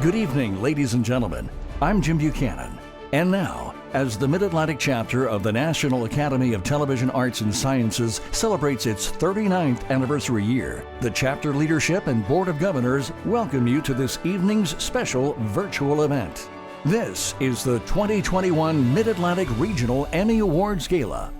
Good evening, ladies and gentlemen. I'm Jim Buchanan. And now, as the Mid-Atlantic chapter of the National Academy of Television Arts and Sciences celebrates its 39th anniversary year, the chapter leadership and Board of Governors welcome you to this evening's special virtual event. This is the 2021 Mid-Atlantic Regional Emmy Awards Gala.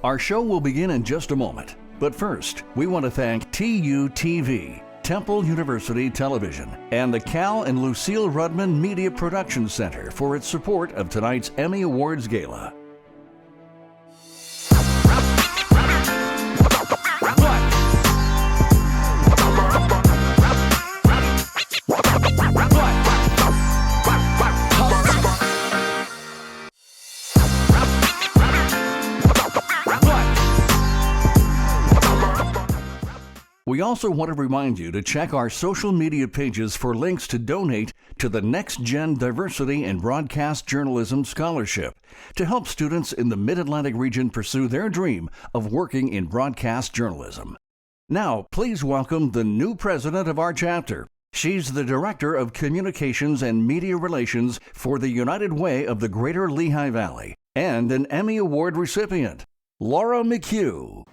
Our show will begin in just a moment, but first, we want to thank TUTV, Temple University Television, and the Cal and Lucille Rudman Media Production Center for its support of tonight's Emmy Awards Gala. We also want to remind you to check our social media pages for links to donate to the Next Gen Diversity in Broadcast Journalism Scholarship to help students in the Mid-Atlantic region pursue their dream of working in broadcast journalism. Now, please welcome the new president of our chapter. She's the Director of Communications and Media Relations for the United Way of the Greater Lehigh Valley and an Emmy Award recipient, Laura McHugh.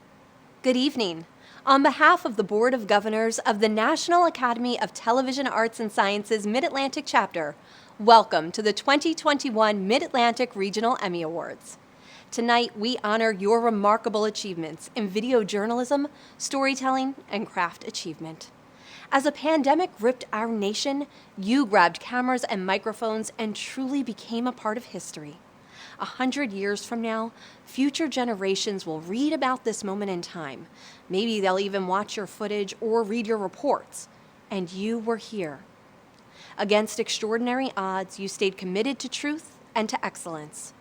Good evening. On behalf of the Board of Governors of the National Academy of Television Arts and Sciences Mid-Atlantic Chapter, welcome to the 2021 Mid-Atlantic Regional Emmy Awards. Tonight, we honor your remarkable achievements in video journalism, storytelling, and craft achievement. As a pandemic gripped our nation, you grabbed cameras and microphones and truly became a part of history. 100 years from now, future generations will read about this moment in time. Maybe they'll even watch your footage or read your reports. And you were here. Against extraordinary odds, you stayed committed to truth and to excellence.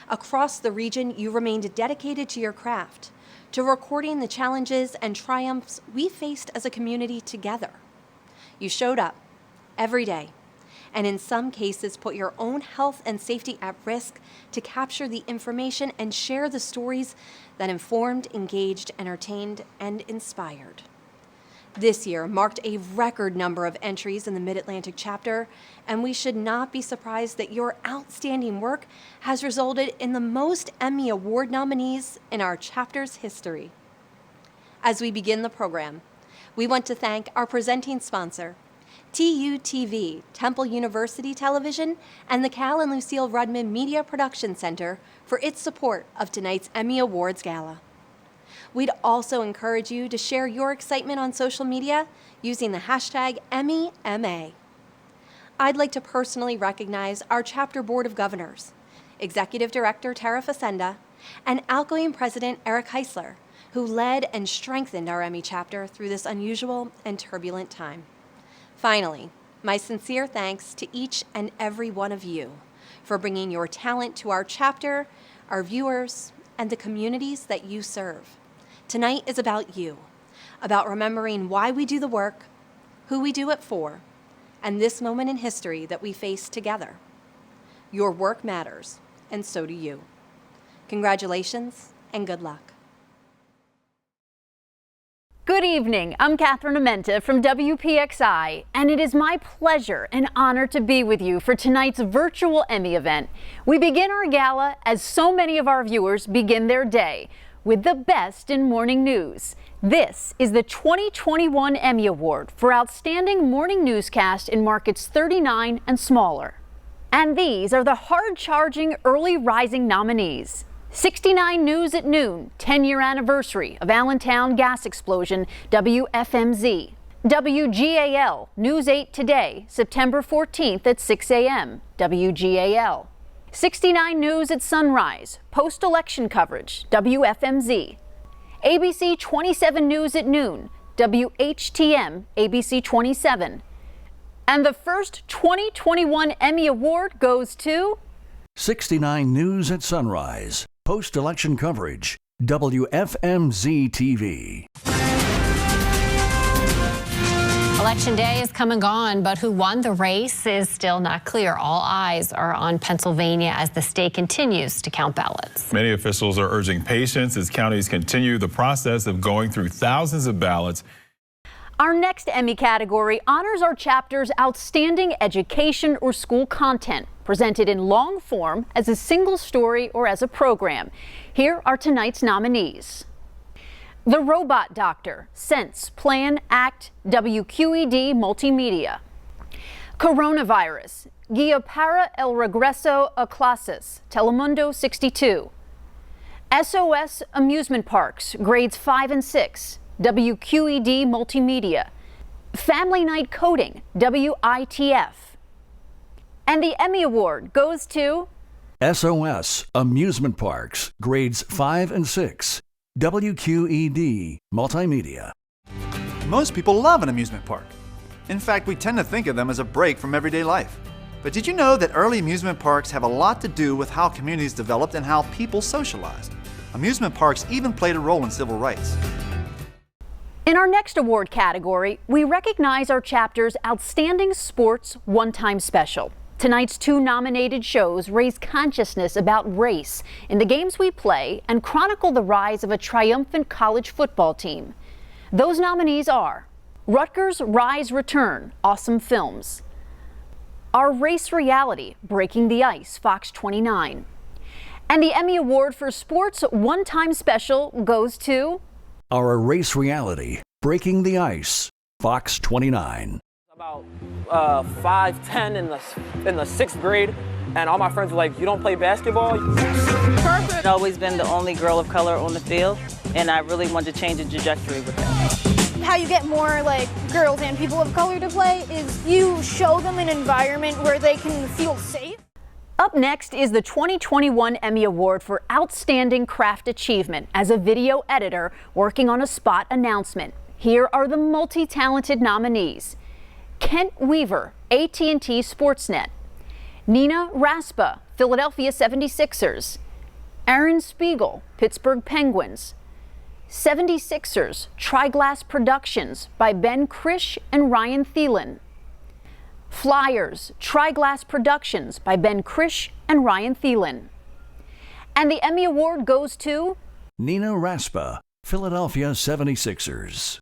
Across the region, you remained dedicated to your craft, to recording the challenges and triumphs we faced as a community together. You showed up every day, and in some cases put your own health and safety at risk to capture the information and share the stories that informed, engaged, entertained, and inspired. This year marked a record number of entries in the Mid-Atlantic chapter, and we should not be surprised that your outstanding work has resulted in the most Emmy Award nominees in our chapter's history. As we begin the program, we want to thank our presenting sponsor, TUTV, Temple University Television, and the Cal and Lucille Rudman Media Production Center for its support of tonight's Emmy Awards Gala. We'd also encourage you to share your excitement on social media using the hashtag EmmyMA. I'd like to personally recognize our Chapter Board of Governors, Executive Director Tara Facenda, and outgoing President Eric Heisler, who led and strengthened our Emmy chapter through this unusual and turbulent time. Finally, my sincere thanks to each and every one of you for bringing your talent to our chapter, our viewers, and the communities that you serve. Tonight is about you, about remembering why we do the work, who we do it for, and this moment in history that we face together. Your work matters, and so do you. Congratulations, and good luck. Good evening, I'm Catherine Amenta from WPXI, and it is my pleasure and honor to be with you for tonight's virtual Emmy event. We begin our gala as so many of our viewers begin their day with the best in morning news. This is the 2021 Emmy Award for Outstanding Morning Newscast in markets 39 and smaller. And these are the hard-charging early rising nominees. 69 News at Noon, 10-year anniversary of Allentown gas explosion, WFMZ. WGAL, News 8 Today, September 14th at 6 a.m., WGAL. 69 News at Sunrise, post-election coverage, WFMZ. ABC 27 News at Noon, WHTM, ABC 27. And the first 2021 Emmy Award goes to 69 News at Sunrise, post-election coverage, WFMZ TV. Election day is come and gone, but who won the race is still not clear. All eyes are on Pennsylvania as the state continues to count ballots. Many officials are urging patience as counties continue the process of going through thousands of ballots. Our next Emmy category honors our chapter's outstanding education or school content, presented in long form as a single story or as a program. Here are tonight's nominees. The Robot Doctor, Sense, Plan, Act, WQED Multimedia. Coronavirus, Guia para el regreso a clases, Telemundo 62. SOS Amusement Parks, grades 5 and 6, WQED Multimedia. Family Night Coding, WITF. And the Emmy Award goes to SOS Amusement Parks, grades 5 and 6, WQED Multimedia. Most people love an amusement park. In fact, we tend to think of them as a break from everyday life. But did you know that early amusement parks have a lot to do with how communities developed and how people socialized? Amusement parks even played a role in civil rights. In our next award category, we recognize our chapter's Outstanding Sports One-Time Special. Tonight's two nominated shows raise consciousness about race in the games we play and chronicle the rise of a triumphant college football team. Those nominees are Rutgers Rise Return, Awesome Films. Our Race Reality, Breaking the Ice, Fox 29. And the Emmy Award for Sports One-Time Special goes to Our Race Reality, Breaking the Ice, Fox 29. About 5'10" in the 6th grade, and all my friends were like, "You don't play basketball?" Perfect. I've always been the only girl of color on the field, and I really wanted to change the trajectory with that. How you get more girls and people of color to play is you show them an environment where they can feel safe. Up next is the 2021 Emmy Award for Outstanding Craft Achievement as a video editor working on a spot announcement. Here are the multi-talented nominees. Kent Weaver, AT&T Sportsnet. Nina Raspa, Philadelphia 76ers. Aaron Spiegel, Pittsburgh Penguins. 76ers, Triglass Productions by Ben Krish and Ryan Thielen. Flyers, Triglass Productions by Ben Krish and Ryan Thielen. And the Emmy Award goes to Nina Raspa, Philadelphia 76ers.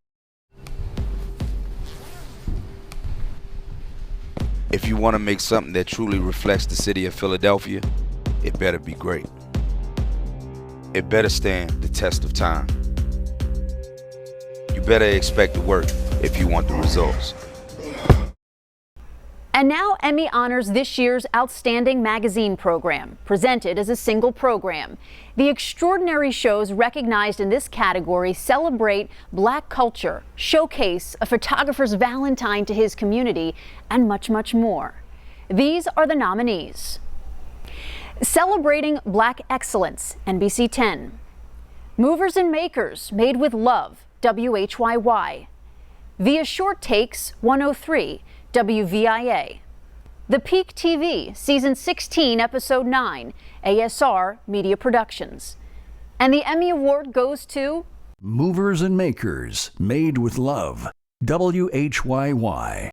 If you want to make something that truly reflects the city of Philadelphia, it better be great. It better stand the test of time. You better expect the work if you want the results. And now Emmy honors this year's Outstanding Magazine Program, presented as a single program. The extraordinary shows recognized in this category celebrate Black culture, showcase a photographer's Valentine to his community, and much, much more. These are the nominees. Celebrating Black Excellence, NBC 10. Movers and Makers, Made with Love, WHYY. Via Short Takes, 103, WVIA. The Peak TV, Season 16, Episode 9, ASR Media Productions. And the Emmy Award goes to Movers and Makers, Made with Love, WHYY.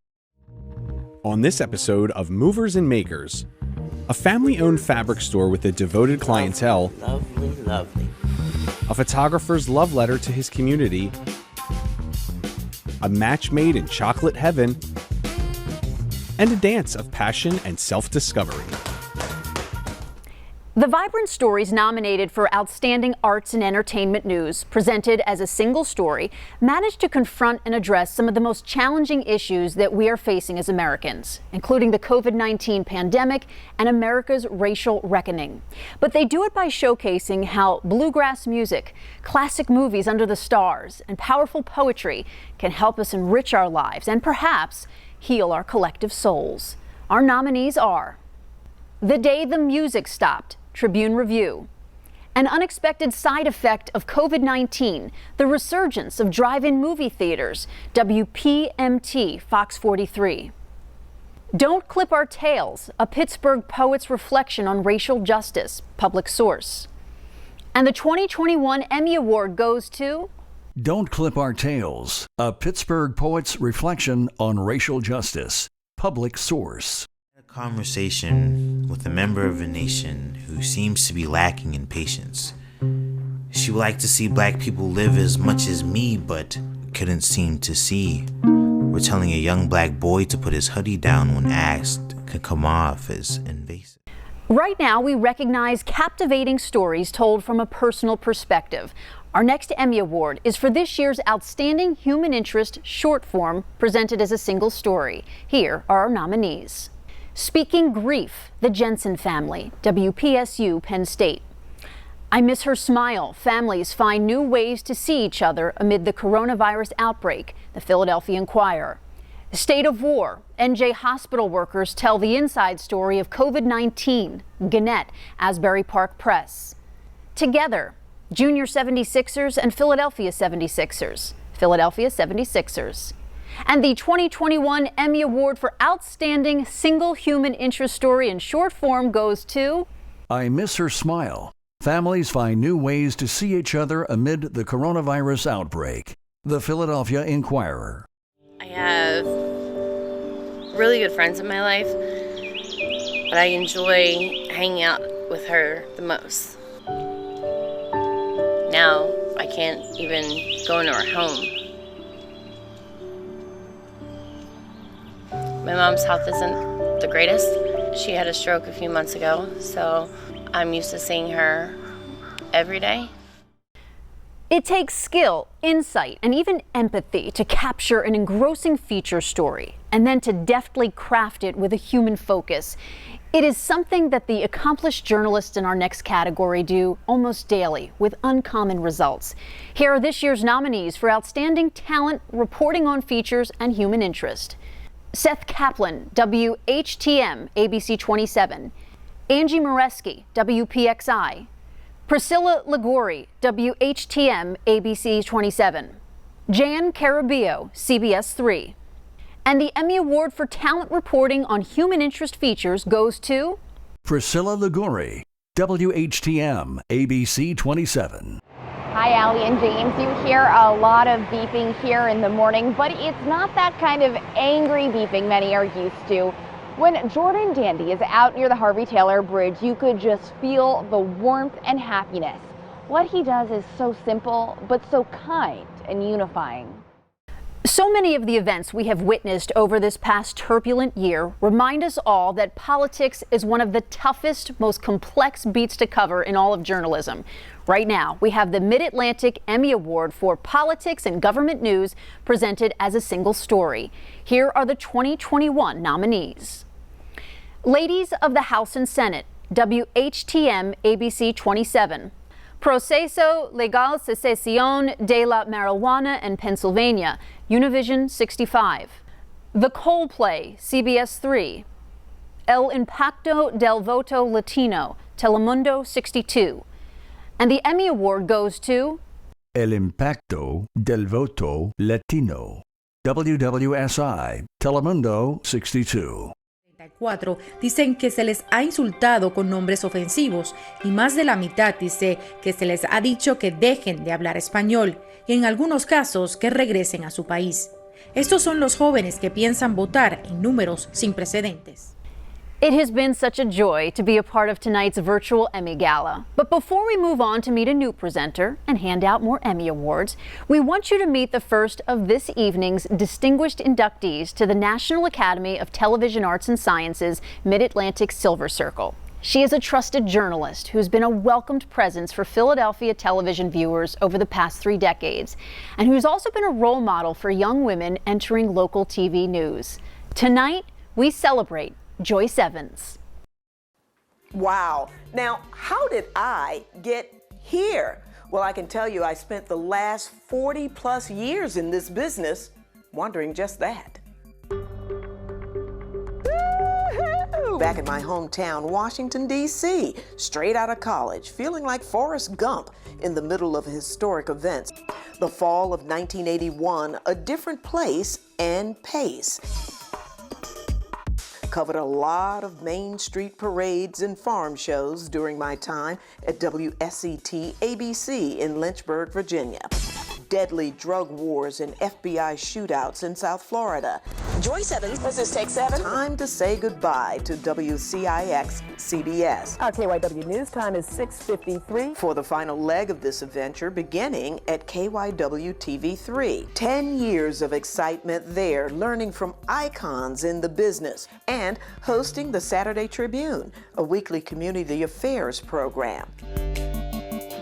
On this episode of Movers and Makers, a family-owned fabric store with a devoted clientele, Lovely. a photographer's love letter to his community, a match made in chocolate heaven, and a dance of passion and self-discovery. The vibrant stories nominated for Outstanding Arts and Entertainment News, presented as a single story, managed to confront and address some of the most challenging issues that we are facing as Americans, including the COVID-19 pandemic and America's racial reckoning. But they do it by showcasing how bluegrass music, classic movies under the stars, and powerful poetry can help us enrich our lives and perhaps heal our collective souls. Our nominees are The Day the Music Stopped, Tribune Review. An unexpected side effect of COVID-19, the resurgence of drive-in movie theaters, WPMT, Fox 43. Don't Clip Our Tails, a Pittsburgh poet's reflection on racial justice, Public Source. And the 2021 Emmy Award goes to Don't Clip Our Tails, a Pittsburgh poet's reflection on racial justice, Public Source. Conversation with a member of a nation who seems to be lacking in patience. She would like to see black people live as much as me, but couldn't seem to see, were telling a young black boy to put his hoodie down when asked could come off as invasive. Right now, we recognize captivating stories told from a personal perspective. Our next Emmy Award is for this year's Outstanding Human Interest Short Form, presented as a single story. Here are our nominees. Speaking Grief, The Jensen Family, WPSU, Penn State. I Miss Her Smile, Families Find New Ways to See Each Other Amid the Coronavirus Outbreak, The Philadelphia Inquirer. State of War, NJ hospital workers tell the inside story of COVID-19, Gannett, Asbury Park Press. Together, Junior 76ers and Philadelphia 76ers, Philadelphia 76ers. And the 2021 Emmy Award for Outstanding Single Human Interest Story in Short Form goes to I Miss Her Smile. Families find new ways to see each other amid the coronavirus outbreak. The Philadelphia Inquirer. I have really good friends in my life, but I enjoy hanging out with her the most. Now I can't even go into her home. My mom's health isn't the greatest. She had a stroke a few months ago, so I'm used to seeing her every day. It takes skill, insight, and even empathy to capture an engrossing feature story and then to deftly craft it with a human focus. It is something that the accomplished journalists in our next category do almost daily with uncommon results. Here are this year's nominees for Outstanding Talent Reporting on Features and Human Interest. Seth Kaplan, WHTM, ABC 27. Angie Moreski, WPXI. Priscilla Ligori, WHTM, ABC 27. Jan Carabio, CBS 3. And the Emmy Award for Talent Reporting on Human Interest Features goes to Priscilla Ligori, WHTM, ABC 27. Hi, Allie and James. You hear a lot of beeping here in the morning, but it's not that kind of angry beeping many are used to. When Jordan Dandy is out near the Harvey Taylor Bridge, you could just feel the warmth and happiness. What he does is so simple, but so kind and unifying. So many of the events we have witnessed over this past turbulent year remind us all that politics is one of the toughest, most complex beats to cover in all of journalism. Right now, we have the Mid-Atlantic Emmy Award for Politics and Government News presented as a single story. Here are the 2021 nominees. Ladies of the House and Senate, WHTM ABC 27. Proceso Legal Secesión de la Marihuana in Pennsylvania, Univision 65. The Coldplay, CBS 3. El Impacto del Voto Latino, Telemundo 62. And the Emmy Award goes to El Impacto del Voto Latino, WWSI, Telemundo 62. Dicen que se les ha insultado con nombres ofensivos y más de la mitad dice que se les ha dicho que dejen de hablar español y en algunos casos que regresen a su país. Estos son los jóvenes que piensan votar en números sin precedentes. It has been such a joy to be a part of tonight's virtual Emmy Gala. But before we move on to meet a new presenter and hand out more Emmy Awards, we want you to meet the first of this evening's distinguished inductees to the National Academy of Television Arts and Sciences Mid-Atlantic Silver Circle. She is a trusted journalist who's been a welcomed presence for Philadelphia television viewers over the past 3 decades, and who's also been a role model for young women entering local TV news. Tonight, we celebrate Joyce Evans. Wow. Now, how did I get here? Well, I can tell you I spent the last 40 plus years in this business wondering just that. Back in my hometown, Washington, D.C., straight out of college, feeling like Forrest Gump in the middle of historic events. The fall of 1981, a different place and pace. Covered a lot of Main Street parades and farm shows during my time at WSET ABC in Lynchburg, Virginia. Deadly drug wars and FBI shootouts in South Florida. Joyce Evans, this is Take 7. Time to say goodbye to WCIX CBS. Our KYW News time is 6:53. For the final leg of this adventure beginning at KYW TV3. 10 years of excitement there, learning from icons in the business, and hosting the Saturday Tribune, a weekly community affairs program.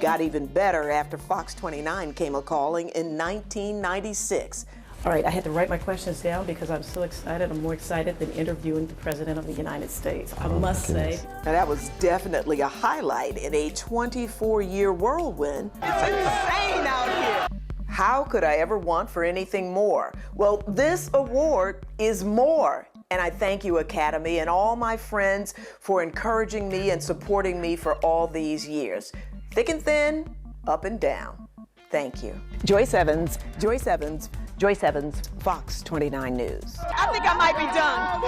Got even better after Fox 29 came a-calling in 1996. All right, I had to write my questions down because I'm so excited. I'm more excited than interviewing the President of the United States, I must say. Now that was definitely a highlight in a 24-year whirlwind. It's insane out here. How could I ever want for anything more? Well, this award is more. And I thank you, Academy, and all my friends for encouraging me and supporting me for all these years. Thick and thin, up and down. Thank you. Joyce Evans, Joyce Evans, Joyce Evans, Fox 29 News. I think I might be done.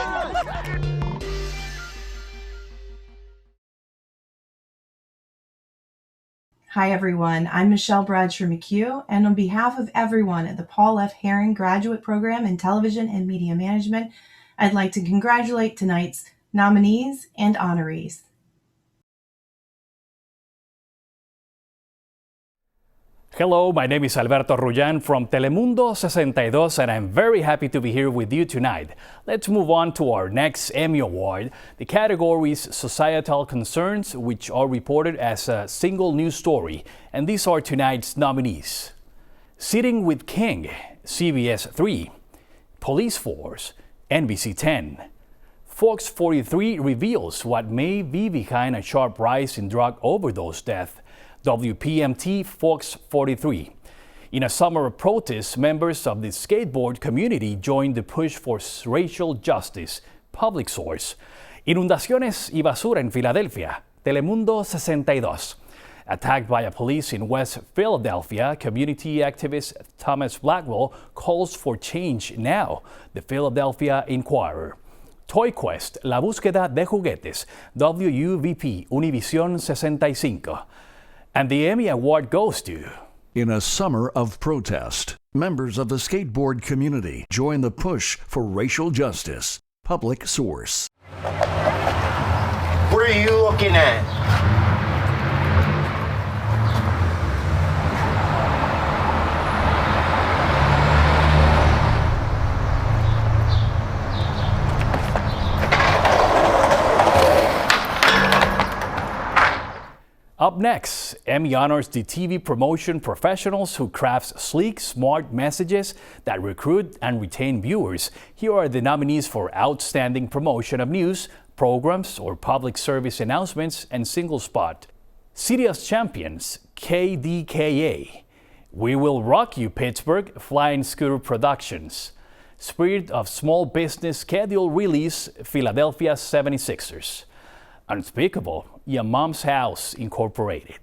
Hi everyone, I'm Michelle Bradshaw McHugh, and on behalf of everyone at the Paul F. Herring Graduate Program in Television and Media Management, I'd like to congratulate tonight's nominees and honorees. Hello, my name is Alberto Ruyan from Telemundo 62, and I'm very happy to be here with you tonight. Let's move on to our next Emmy Award. The category is Societal Concerns, which are reported as a single news story, and these are tonight's nominees. Sitting with King, CBS 3, Police Force, NBC 10. Fox 43 reveals what may be behind a sharp rise in drug overdose death, WPMT Fox 43. In a summer of protests, members of the skateboard community joined the push for racial justice. Public source. Inundaciones y basura en Filadelfia. Telemundo 62. Attacked by a police in West Philadelphia, community activist Thomas Blackwell calls for change now. The Philadelphia Inquirer. Toy Quest, la búsqueda de juguetes. WUVP, Univisión 65. And the Emmy Award goes to... In a summer of protest, members of the skateboard community join the push for racial justice. Public source. What are you looking at? Up next, Emmy honors the TV promotion professionals who craft sleek, smart messages that recruit and retain viewers. Here are the nominees for Outstanding Promotion of News, Programs, or Public Service Announcements and Single Spot. City of Champions, KDKA. We Will Rock You Pittsburgh, Flying Scooter Productions. Spirit of Small Business Schedule Release, Philadelphia 76ers. Unspeakable, Your Mom's House Incorporated.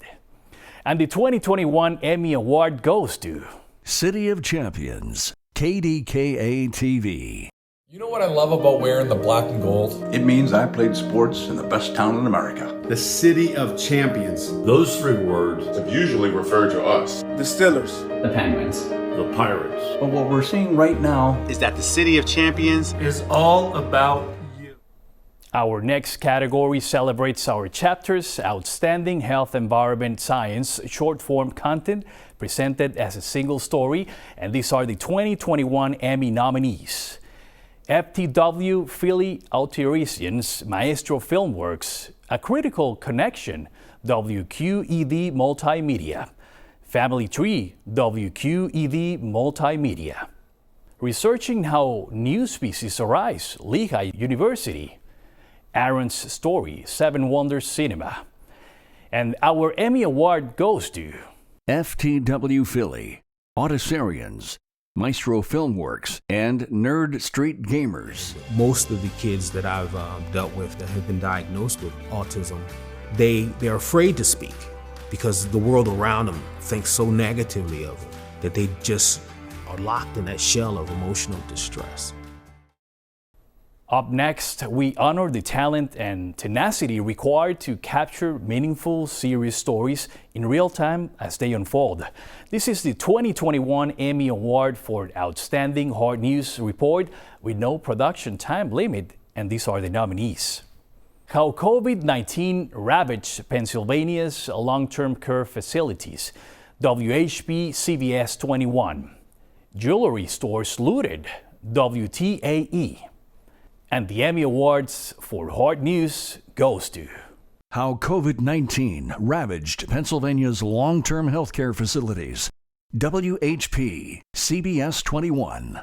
And the 2021 Emmy Award goes to City of Champions, KDKA TV. You know what I love about wearing the black and gold? It means I played sports in the best town in America. The City of Champions. Those three words have usually referred to us. The Steelers. The Penguins. The Pirates. But what we're seeing right now is that the City of Champions is all about you. Our next category celebrates our chapters, Outstanding Health, Environment, Science, short-form content presented as a single story, and these are the 2021 Emmy nominees. FTW Philly Autirisian's Maestro Filmworks, A Critical Connection, WQED Multimedia. Family Tree, WQED Multimedia. Researching How New Species Arise, Lehigh University. Aaron's Story, Seven Wonders Cinema. And our Emmy Award goes to FTW Philly, Autisarians, Maestro Filmworks, and Nerd Street Gamers. Most of the kids that I've dealt with that have been diagnosed with autism, they're afraid to speak because the world around them thinks so negatively of them that they just are locked in that shell of emotional distress. Up next, we honor the talent and tenacity required to capture meaningful, serious stories in real time as they unfold. This is the 2021 Emmy Award for Outstanding Hard News Report with no production time limit, and these are the nominees. How COVID-19 ravaged Pennsylvania's long-term care facilities. WHP CBS 21. Jewelry stores looted. WTAE. And the Emmy Awards for Hard News goes to How COVID-19 ravaged Pennsylvania's long-term healthcare facilities. WHP CBS 21.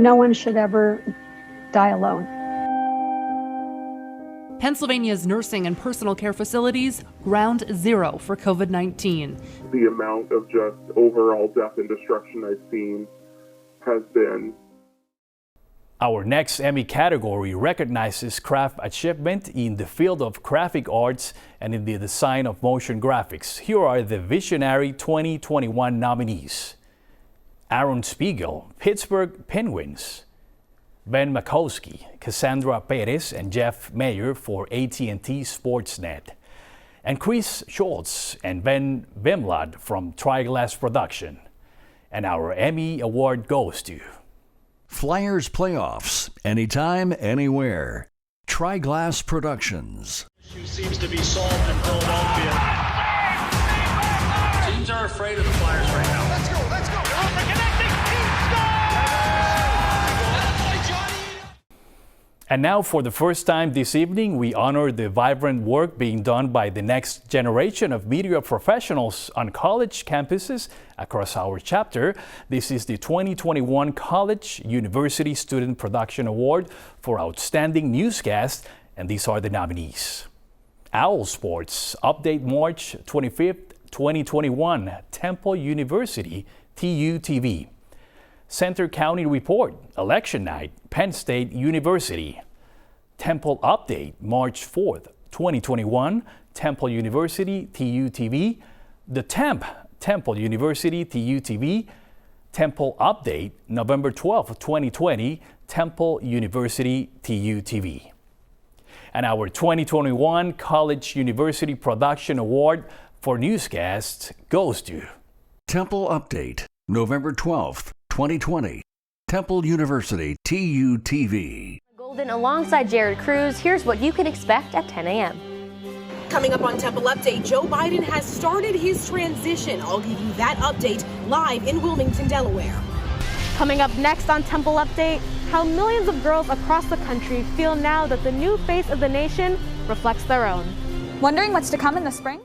No one should ever die alone. Pennsylvania's nursing and personal care facilities, ground zero for COVID-19. The amount of just overall death and destruction I've seen has been. Our next Emmy category recognizes craft achievement in the field of graphic arts and in the design of motion graphics. Here are the Visionary 2021 nominees. Aaron Spiegel, Pittsburgh Penguins. Ben Makowski, Cassandra Perez, and Jeff Mayer for AT&T Sportsnet. And Chris Schultz and Ben Vimlad from Triglass Production. And our Emmy Award goes to Flyers Playoffs, Anytime, Anywhere. Triglass Productions. Seems to be solved in Philadelphia. Teams are afraid of the Flyers right now. Let's go, let's go. And now, for the first time this evening, we honor the vibrant work being done by the next generation of media professionals on college campuses across our chapter. This is the 2021 College University Student Production Award for Outstanding Newscast, and these are the nominees. Owl Sports Update March 25th, 2021, Temple University, TU-TV. Center County Report, Election Night, Penn State University. Temple Update, March 4th, 2021, Temple University, TU-TV. The Temple University, TU-TV. Temple Update, November 12th, 2020, Temple University, TU-TV. And our 2021 College University Production Award for Newscasts goes to Temple Update, November 12th, 2020, Temple University, TU-TV. Golden alongside Jared Cruz, here's what you can expect at 10 a.m. Coming up on Temple Update, Joe Biden has started his transition. I'll give you that update live in Wilmington, Delaware. Coming up next on Temple Update, how millions of girls across the country feel now that the new face of the nation reflects their own. Wondering what's to come in the spring?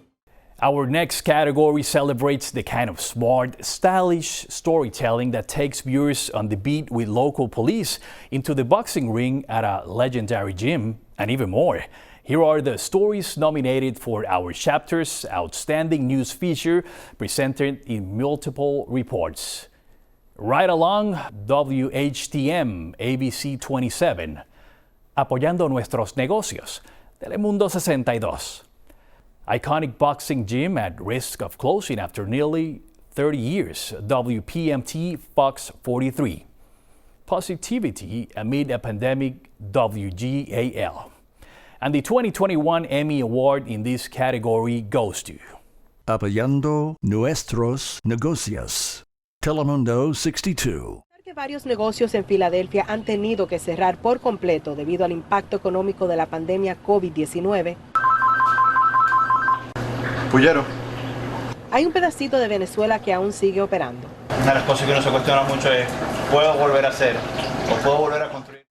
Our next category celebrates the kind of smart, stylish storytelling that takes viewers on the beat with local police into the boxing ring at a legendary gym, and even more. Here are the stories nominated for our chapter's Outstanding News feature, presented in multiple reports. Right along, WHTM ABC 27. Apoyando nuestros negocios. Telemundo 62. Iconic boxing gym at risk of closing after nearly 30 years. WPMT Fox 43. Positivity amid a pandemic. WGAL. And the 2021 Emmy Award in this category goes to Apoyando nuestros negocios. Telemundo 62. Varios negocios en Filadelfia han tenido que cerrar por completo debido al impacto económico de la pandemia COVID-19. Pullero. Hay un pedacito de Venezuela que aún sigue operando. Una de las cosas que uno se cuestiona mucho es, ¿puedo volver a hacer o puedo volver a construir?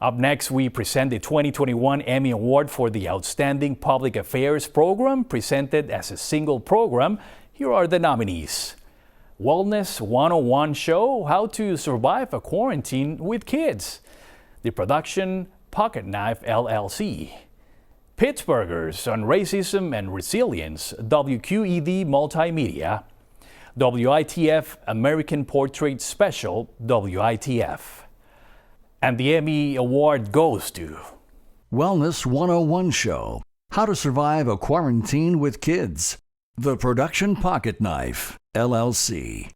Up next, we present the 2021 Emmy Award for the Outstanding Public Affairs Program, presented as a single program. Here are the nominees. Wellness 101 show, How to Survive a Quarantine with Kids. The production, Pocket Knife LLC. Pittsburghers on Racism and Resilience, WQED Multimedia. WITF American Portrait Special, WITF. And the Emmy Award goes to Wellness 101 show, How to Survive a Quarantine with Kids. The production, Pocket Knife LLC.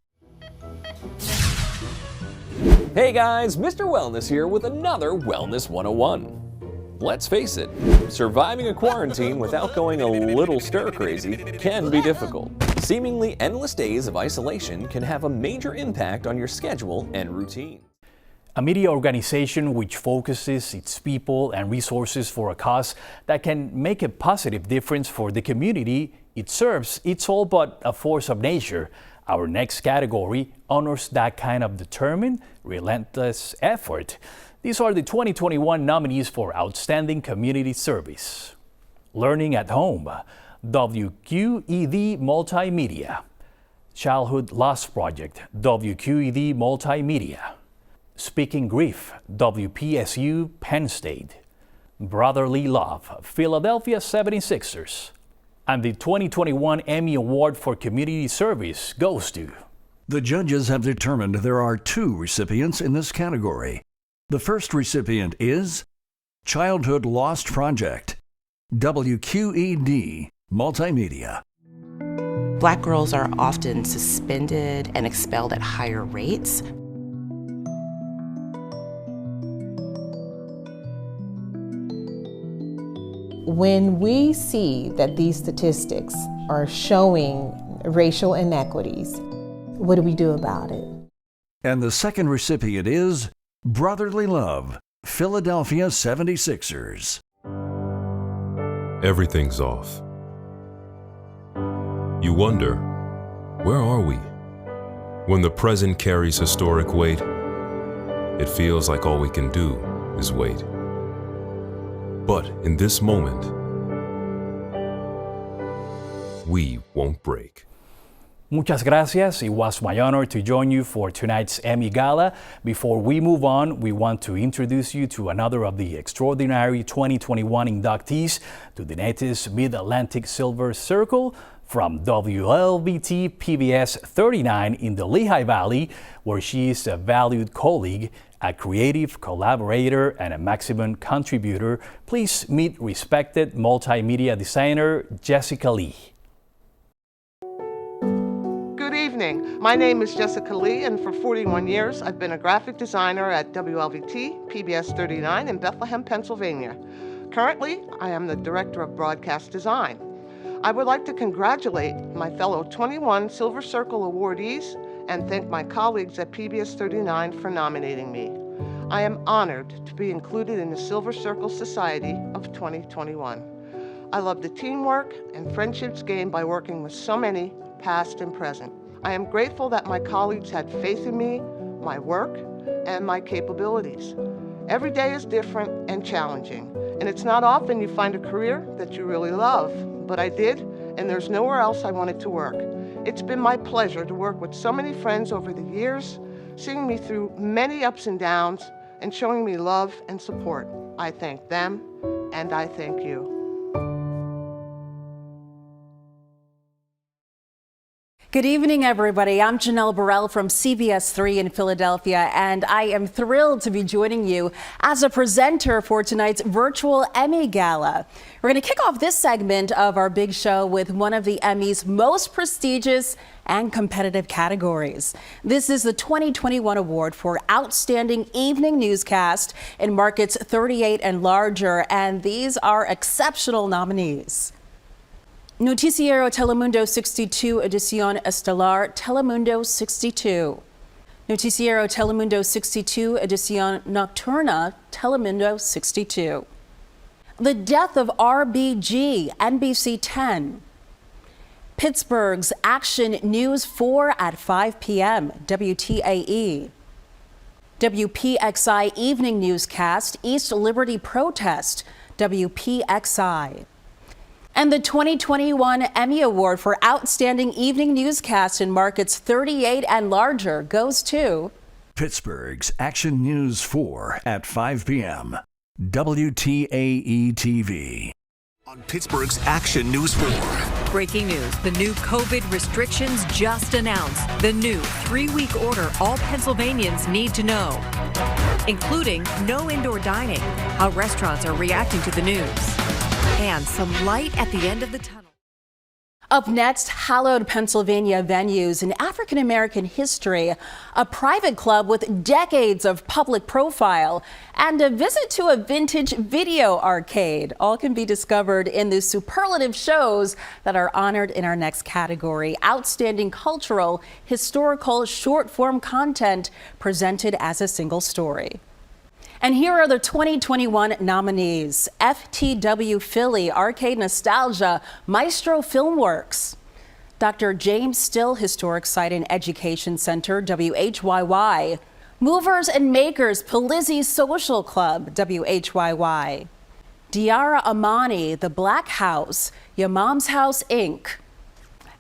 Hey guys, Mr. Wellness here with another Wellness 101. Let's face it, surviving a quarantine without going a little stir-crazy can be difficult. Seemingly endless days of isolation can have a major impact on your schedule and routine. A media organization which focuses its people and resources for a cause that can make a positive difference for the community it serves, it's all but a force of nature. Our next category honors that kind of determined, relentless effort. These are the 2021 nominees for Outstanding Community Service. Learning at Home, WQED Multimedia. Childhood Loss Project, WQED Multimedia. Speaking Grief, WPSU Penn State. Brotherly Love, Philadelphia 76ers. And the 2021 Emmy Award for Community Service goes to... The judges have determined there are 2 recipients in this category. The first recipient is Childhood Lost Project, WQED Multimedia. Black girls are often suspended and expelled at higher rates. When we see that these statistics are showing racial inequities, what do we do about it? And the second recipient is Brotherly Love, Philadelphia 76ers. Everything's off. You wonder, where are we? When the present carries historic weight, it feels like all we can do is wait. But in this moment, we won't break. Muchas gracias. It was my honor to join you for tonight's Emmy Gala. Before we move on, we want to introduce you to another of the extraordinary 2021 inductees to the NET's Mid-Atlantic Silver Circle from WLBT PBS 39 in the Lehigh Valley, where she is a valued colleague, a creative collaborator, and a maximum contributor. Please meet respected multimedia designer Jessica Lee. Good evening. My name is Jessica Lee, and for 41 years, I've been a graphic designer at WLVT PBS 39 in Bethlehem, Pennsylvania. Currently, I am the Director of Broadcast Design. I would like to congratulate my fellow 21 Silver Circle awardees and thank my colleagues at PBS 39 for nominating me. I am honored to be included in the Silver Circle Society of 2021. I love the teamwork and friendships gained by working with so many, past and present. I am grateful that my colleagues had faith in me, my work, and my capabilities. Every day is different and challenging, and it's not often you find a career that you really love, but I did, and there's nowhere else I wanted to work. It's been my pleasure to work with so many friends over the years, seeing me through many ups and downs, and showing me love and support. I thank them, and I thank you. Good evening, everybody. I'm Janelle Burrell from CBS 3 in Philadelphia, and I am thrilled to be joining you as a presenter for tonight's virtual Emmy Gala. We're going to kick off this segment of our big show with one of the Emmy's most prestigious and competitive categories. This is the 2021 award for Outstanding Evening Newscast in markets 38 and larger, and these are exceptional nominees. Noticiero Telemundo 62 Edición Estelar Telemundo 62. Noticiero Telemundo 62 Edición Nocturna Telemundo 62. The Death of RBG NBC 10. Pittsburgh's Action News 4 at 5 p.m. WTAE. WPXI Evening Newscast East Liberty Protest WPXI. And the 2021 Emmy Award for Outstanding Evening Newscast in markets 38 and larger goes to Pittsburgh's Action News 4 at 5 p.m. WTAE TV. On Pittsburgh's Action News 4. Breaking news. The new COVID restrictions just announced. The new 3-week order all Pennsylvanians need to know, including no indoor dining, how restaurants are reacting to the news, and some light at the end of the tunnel. Up next, hallowed Pennsylvania venues in African American history, a private club with decades of public profile, and a visit to a vintage video arcade. All can be discovered in the superlative shows that are honored in our next category, Outstanding Cultural, Historical, Short-Form Content presented as a single story. And here are the 2021 nominees: FTW Philly, Arcade Nostalgia, Maestro Filmworks, Dr. James Still Historic Site and Education Center, WHYY, Movers and Makers, Polizzi Social Club, WHYY, Diara Amani, The Black House, Your Mom's House, Inc.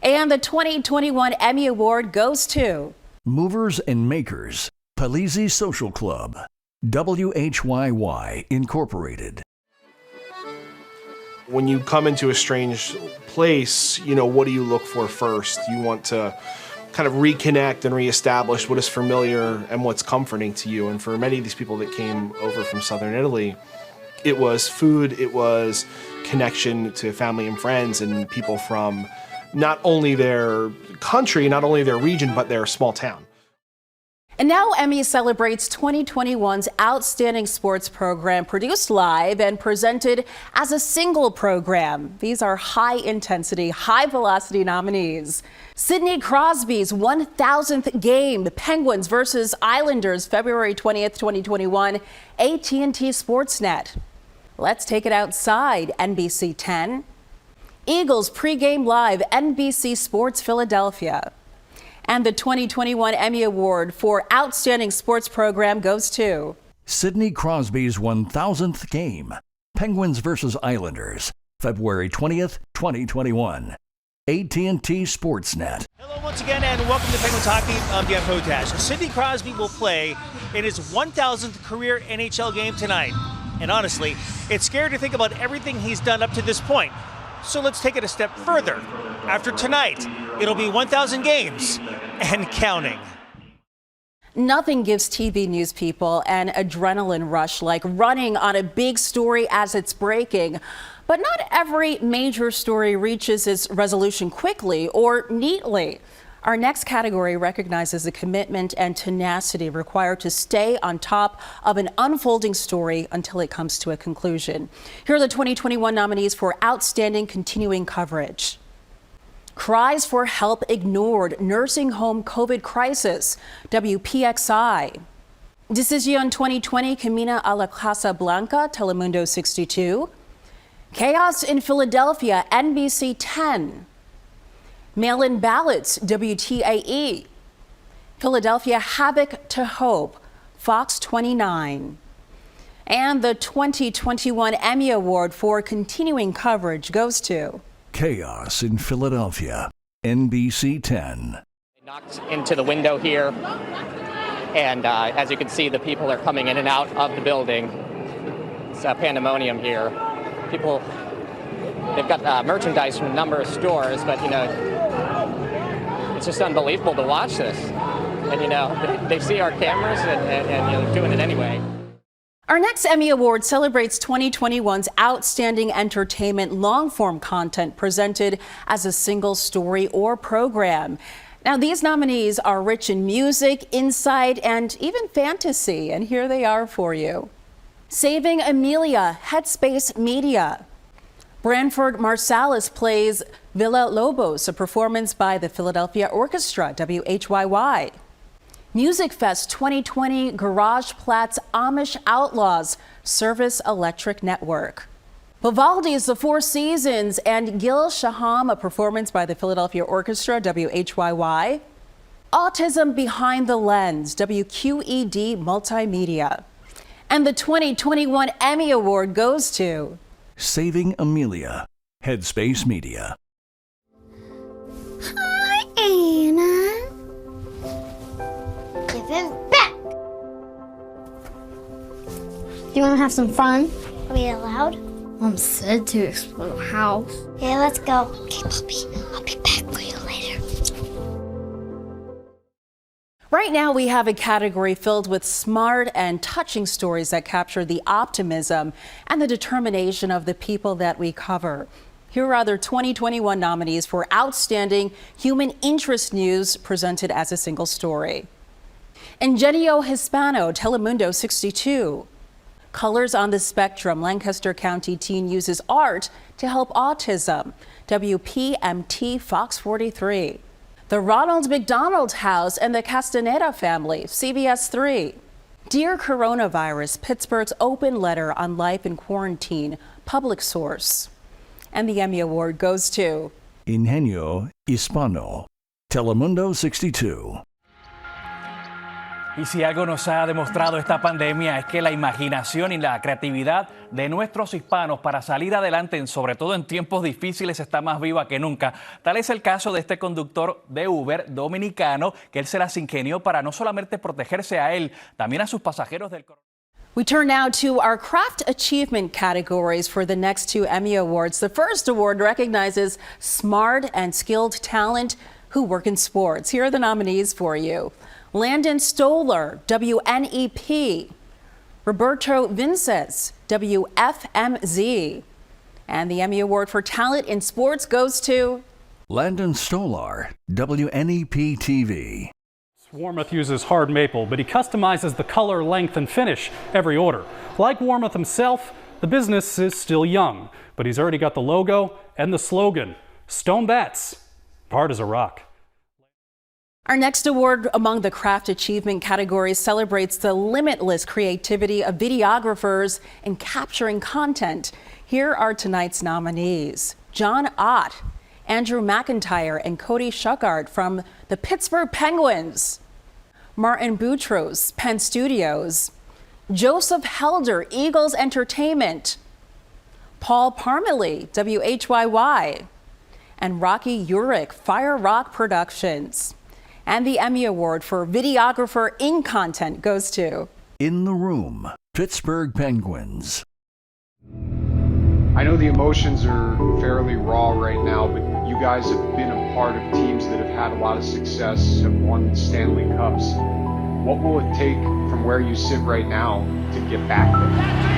And the 2021 Emmy Award goes to Movers and Makers, Polizzi Social Club, WHYY Incorporated. When you come into a strange place, what do you look for first? You want to kind of reconnect and reestablish what is familiar and what's comforting to you. And for many of these people that came over from southern Italy, it was food, it was connection to family and friends and people from not only their country, not only their region, but their small town. And now Emmy celebrates 2021's Outstanding Sports Program, produced live and presented as a single program. These are high-intensity, high-velocity nominees. Sidney Crosby's 1000th game, Penguins versus Islanders, February 20th, 2021, AT&T Sportsnet. Let's Take It Outside, NBC 10. Eagles pregame live, NBC Sports Philadelphia. And the 2021 Emmy Award for Outstanding Sports Program goes to Sidney Crosby's 1000th game, Penguins versus Islanders, February 20th, 2021. AT&T Sportsnet. Hello once again and welcome to Penguins Hockey. I'm Dan Potash. Sidney Crosby will play in his 1000th career NHL game tonight. And honestly, it's scary to think about everything he's done up to this point. So let's take it a step further. After tonight, it'll be 1,000 games and counting. Nothing gives TV news people an adrenaline rush like running on a big story as it's breaking. But not every major story reaches its resolution quickly or neatly. Our next category recognizes the commitment and tenacity required to stay on top of an unfolding story until it comes to a conclusion. Here are the 2021 nominees for Outstanding Continuing Coverage. Cries for Help Ignored, Nursing Home COVID Crisis, WPXI. Decision 2020, Camina a la Casa Blanca, Telemundo 62. Chaos in Philadelphia, NBC 10. Mail-in ballots, WTAE. Philadelphia Havoc to Hope, Fox 29. And the 2021 Emmy Award for Continuing Coverage goes to Chaos in Philadelphia, NBC 10. Knocked into the window here, and as you can see, the people are coming in and out of the building. It's pandemonium here. People, they've got merchandise from a number of stores, but it's just unbelievable to watch this. And they see our cameras and they're doing it anyway. Our next Emmy Award celebrates 2021's Outstanding Entertainment long-form content presented as a single story or program. Now, these nominees are rich in music, insight, and even fantasy, and here they are for you. Saving Amelia, Headspace Media. Branford Marsalis plays Villa Lobos, a performance by the Philadelphia Orchestra, WHYY. Music Fest 2020, Garage Platts Amish Outlaws, Service Electric Network. Vivaldi's The Four Seasons and Gil Shaham, a performance by the Philadelphia Orchestra, WHYY. Autism Behind the Lens, WQED Multimedia. And the 2021 Emmy Award goes to Saving Amelia, Headspace Media. Hi, Anna. Give him back. Do you want to have some fun? Are we allowed? Mom said to explore the house. Yeah, let's go. Okay, Poppy. I'll be back for you later. Right now, we have a category filled with smart and touching stories that capture the optimism and the determination of the people that we cover. Here are the 2021 nominees for Outstanding Human Interest News presented as a single story. Ingenio Hispano, Telemundo 62. Colors on the Spectrum, Lancaster County teen uses art to help autism. WPMT Fox 43. The Ronald McDonald House and the Castaneda family, CBS 3. Dear Coronavirus, Pittsburgh's open letter on life in quarantine, Public Source. And the Emmy Award goes to Ingenio Hispano, Telemundo 62. Y si algo nos ha demostrado esta pandemia es que la imaginación y la creatividad de nuestros hispanos para salir adelante, sobre todo en tiempos difíciles, está más viva que nunca. Tal es el caso de este conductor de Uber dominicano, que él se las ingenió para no solamente protegerse a él, también a sus pasajeros del coronavirus. We turn now to our craft achievement categories for the next 2 Emmy Awards. The first award recognizes smart and skilled talent who work in sports. Here are the nominees for you. Landon Stoller, WNEP. Roberto Vinces, WFMZ. And the Emmy Award for Talent in Sports goes to Landon Stolar, WNEP TV. Warmoth uses hard maple, but he customizes the color, length, and finish every order. Like Warmoth himself, the business is still young, but he's already got the logo and the slogan, Stone Bats, hard as a rock. Our next award among the craft achievement categories celebrates the limitless creativity of videographers in capturing content. Here are tonight's nominees. John Ott, Andrew McIntyre, and Cody Shuckart from the Pittsburgh Penguins. Martin Boutros, Penn Studios. Joseph Helder, Eagles Entertainment. Paul Parmalee, WHYY. And Rocky Urich, Fire Rock Productions. And the Emmy Award for Videographer in Content goes to In the Room, Pittsburgh Penguins. I know the emotions are fairly raw right now, but you guys have been a part of teams that have had a lot of success, have won Stanley Cups. What will it take from where you sit right now to get back there?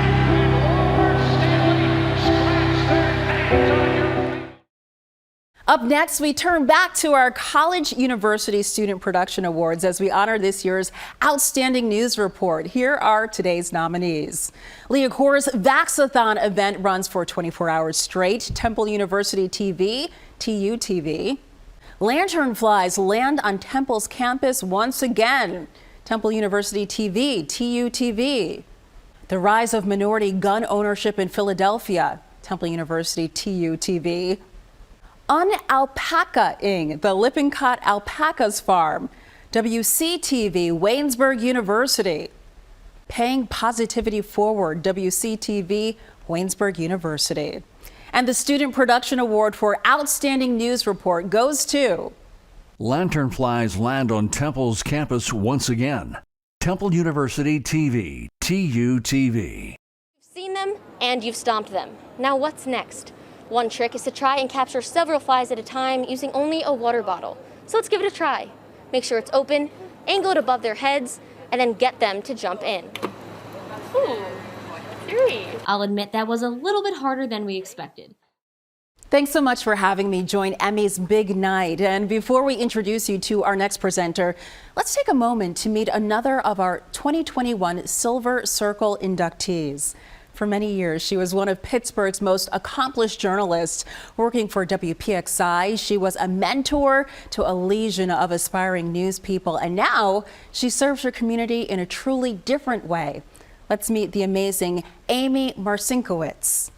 Up next, we turn back to our College University Student Production Awards as we honor this year's Outstanding News Report. Here are today's nominees. Leocor's Vaxathon event runs for 24 hours straight. Temple University TV, TU-TV. Lanternflies land on Temple's campus once again. Temple University TV, TU-TV. The rise of minority gun ownership in Philadelphia. Temple University, TU-TV. Unalpacaing the Lippincott Alpacas Farm. WCTV, Waynesburg University. Paying Positivity Forward, WCTV, Waynesburg University. And the Student Production Award for Outstanding News Report goes to Lanternflies land on Temple's campus once again. Temple University TV, TU-TV. You've seen them and you've stomped them. Now what's next? One trick is to try and capture several flies at a time using only a water bottle. So let's give it a try. Make sure it's open, angle it above their heads, and then get them to jump in. Ooh, 3. I'll admit that was a little bit harder than we expected. Thanks so much for having me join Emmy's big night. And before we introduce you to our next presenter, let's take a moment to meet another of our 2021 Silver Circle inductees. For many years, she was one of Pittsburgh's most accomplished journalists. Working for WPXI, she was a mentor to a legion of aspiring news people, and now she serves her community in a truly different way. Let's meet the amazing Amy Marcinkowitz.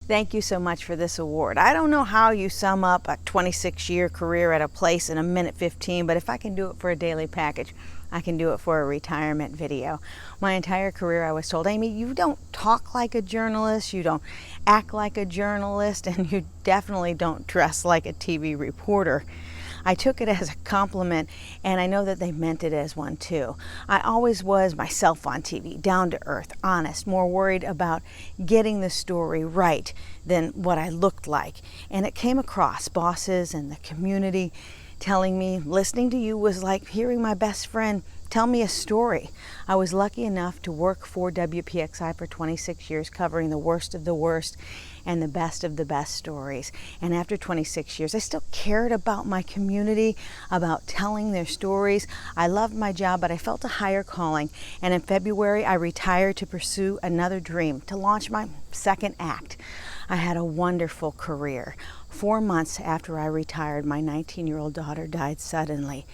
Thank you so much for this award. I don't know how you sum up a 26-year career at a place in a minute 15, but if I can do it for a daily package, I can do it for a retirement video. My entire career I was told, Amy, you don't talk like a journalist, you don't act like a journalist, and you definitely don't dress like a TV reporter. I took it as a compliment, and I know that they meant it as one too. I always was myself on TV, down to earth, honest, more worried about getting the story right than what I looked like. And it came across. Bosses and the community telling me listening to you was like hearing my best friend tell me a story. I was lucky enough to work for WPXI for 26 years, covering the worst of the worst and the best of the best stories. And after 26 years, I still cared about my community, about telling their stories. I loved my job, but I felt a higher calling. And in February, I retired to pursue another dream, to launch my second act. I had a wonderful career. 4 months after I retired, my 19-year-old daughter died suddenly.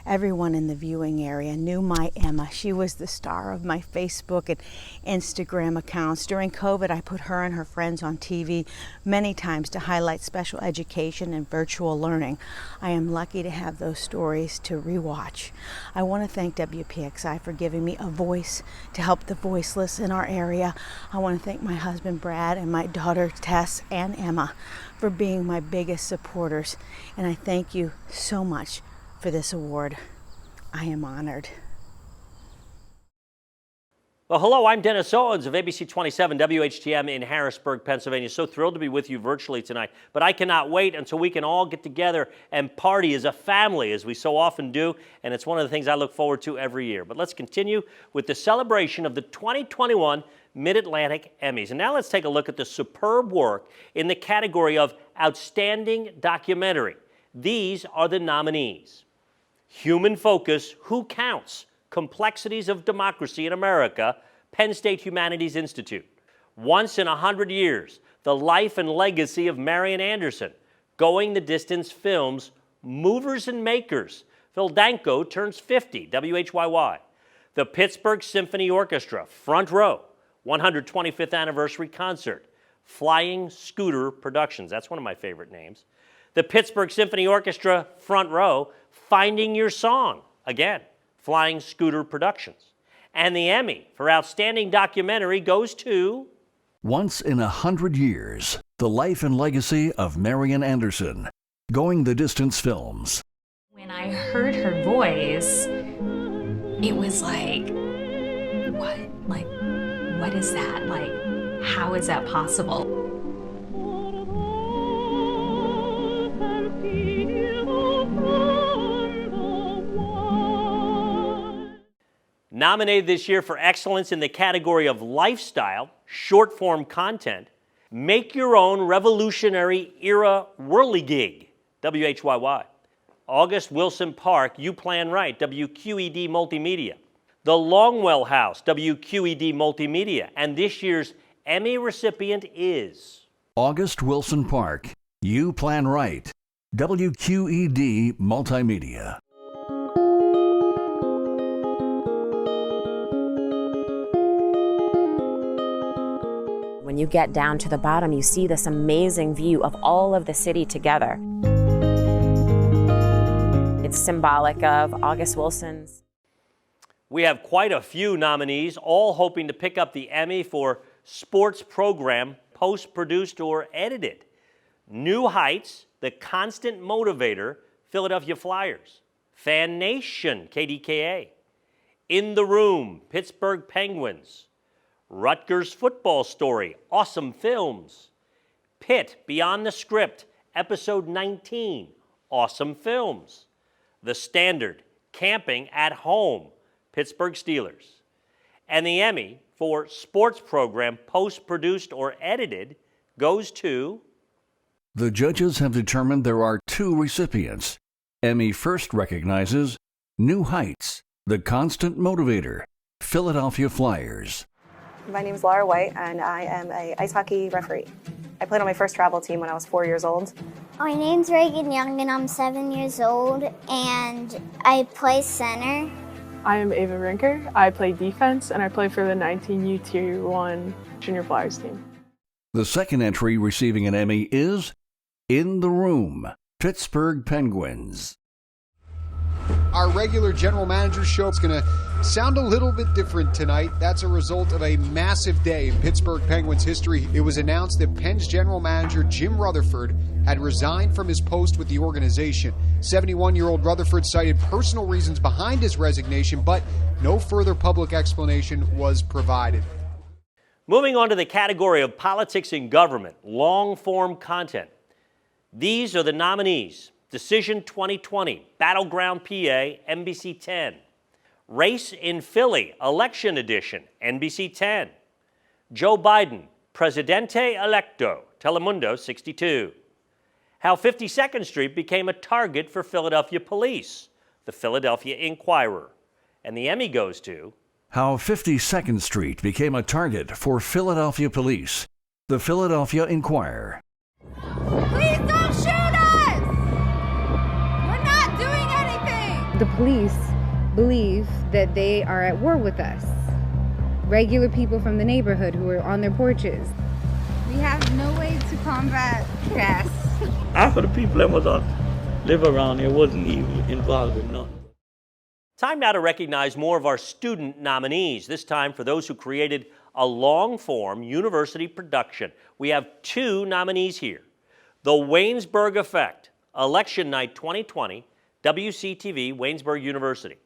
Everyone in the viewing area knew my Emma. She was the star of my Facebook and Instagram accounts. During COVID, I put her and her friends on TV many times to highlight special education and virtual learning. I am lucky to have those stories to rewatch. I want to thank WPXI for giving me a voice to help the voiceless in our area. I want to thank my husband Brad and my daughter Tess and Emma for being my biggest supporters. And I thank you so much for this award. I am honored. Well, hello, I'm Dennis Owens of ABC 27 WHTM in Harrisburg, Pennsylvania. So thrilled to be with you virtually tonight. But I cannot wait until we can all get together and party as a family, as we so often do. And it's one of the things I look forward to every year. But let's continue with the celebration of the 2021 Mid-Atlantic Emmys. And now let's take a look at the superb work in the category of Outstanding Documentary. These are the nominees: Human Focus, Who Counts? Complexities of Democracy in America, Penn State Humanities Institute. Once in 100 Years, The Life and Legacy of Marian Anderson. Going the Distance Films, Movers and Makers. Phil Danko turns 50, WHYY. The Pittsburgh Symphony Orchestra, Front Row, 125th Anniversary Concert. Flying Scooter Productions, that's one of my favorite names. The Pittsburgh Symphony Orchestra, Front Row, Finding Your Song, again, Flying Scooter Productions. And the Emmy for Outstanding Documentary goes to Once in 100 Years, The Life and Legacy of Marian Anderson. Going the Distance Films. When I heard her voice, it was like, what? Like, what is that? Like, how is that possible? Nominated this year for excellence in the category of lifestyle, short-form content, make your own revolutionary era whirligig, WHYY. August Wilson Park, You Plan Right, WQED Multimedia. The Longwell House, WQED Multimedia. And this year's Emmy recipient is August Wilson Park, You Plan Right, WQED Multimedia. When you get down to the bottom, you see this amazing view of all of the city together. It's symbolic of August Wilson's. We have quite a few nominees, all hoping to pick up the Emmy for sports program, post-produced or edited. New Heights, The Constant Motivator, Philadelphia Flyers. Fan Nation, KDKA. In the Room, Pittsburgh Penguins. Rutgers Football Story, Awesome Films. Pitt, Beyond the Script, Episode 19, Awesome Films. The Standard, Camping at Home, Pittsburgh Steelers. And the Emmy for sports program, post-produced or edited, goes to The judges have determined there are 2 recipients. Emmy first recognizes New Heights, The Constant Motivator, Philadelphia Flyers. My name is Laura White, and I am an ice hockey referee. I played on my first travel team when I was 4 years old. My name's Reagan Young, and I'm 7 years old, and I play center. I am Ava Rinker. I play defense, and I play for the 19U Tier 1 Junior Flyers team. The second entry receiving an Emmy is In the Room, Pittsburgh Penguins. Our regular general manager show is going to sound a little bit different tonight. That's a result of a massive day in Pittsburgh Penguins history. It was announced that Penn's general manager Jim Rutherford had resigned from his post with the organization. 71-year-old Rutherford cited personal reasons behind his resignation, but no further public explanation was provided. Moving on to the category of politics and government, long-form content. These are the nominees Decision 2020, Battleground PA, NBC 10. Race in Philly, Election Edition, NBC 10. Joe Biden, Presidente Electo, Telemundo 62. How 52nd Street became a target for Philadelphia police, the Philadelphia Inquirer. And the Emmy goes to How 52nd Street became a target for Philadelphia police, the Philadelphia Inquirer. Please don't shoot us! We're not doing anything! The police believe that they are at war with us. Regular people from the neighborhood who are on their porches. We have no way to combat gas. Half of the people that was live around here wasn't even involved in nothing. Time now to recognize more of our student nominees, this time for those who created a long-form university production. We have 2 nominees here. The Waynesburg Effect, Election Night 2020, WCTV, Waynesburg University.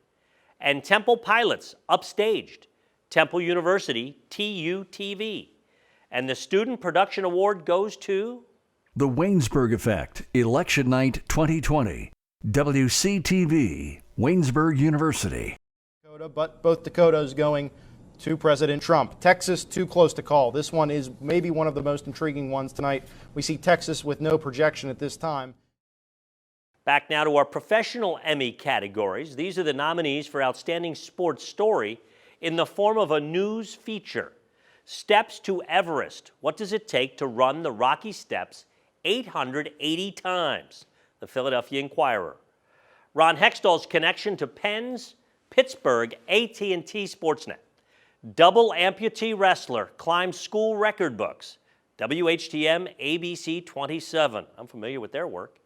And Temple Pilots, Upstaged, Temple University, TUTV. And the Student Production Award goes to The Waynesburg Effect, Election Night 2020, WCTV, Waynesburg University. But both Dakotas going to President Trump. Texas, too close to call. This one is maybe one of the most intriguing ones tonight. We see Texas with no projection at this time. Back now to our professional Emmy categories. These are the nominees for Outstanding Sports Story in the form of a news feature. Steps to Everest. What does it take to run the Rocky Steps 880 times? The Philadelphia Inquirer. Ron Hextall's connection to Penn's Pittsburgh AT&T Sportsnet. Double amputee wrestler climbs school record books. WHTM ABC 27. I'm familiar with their work.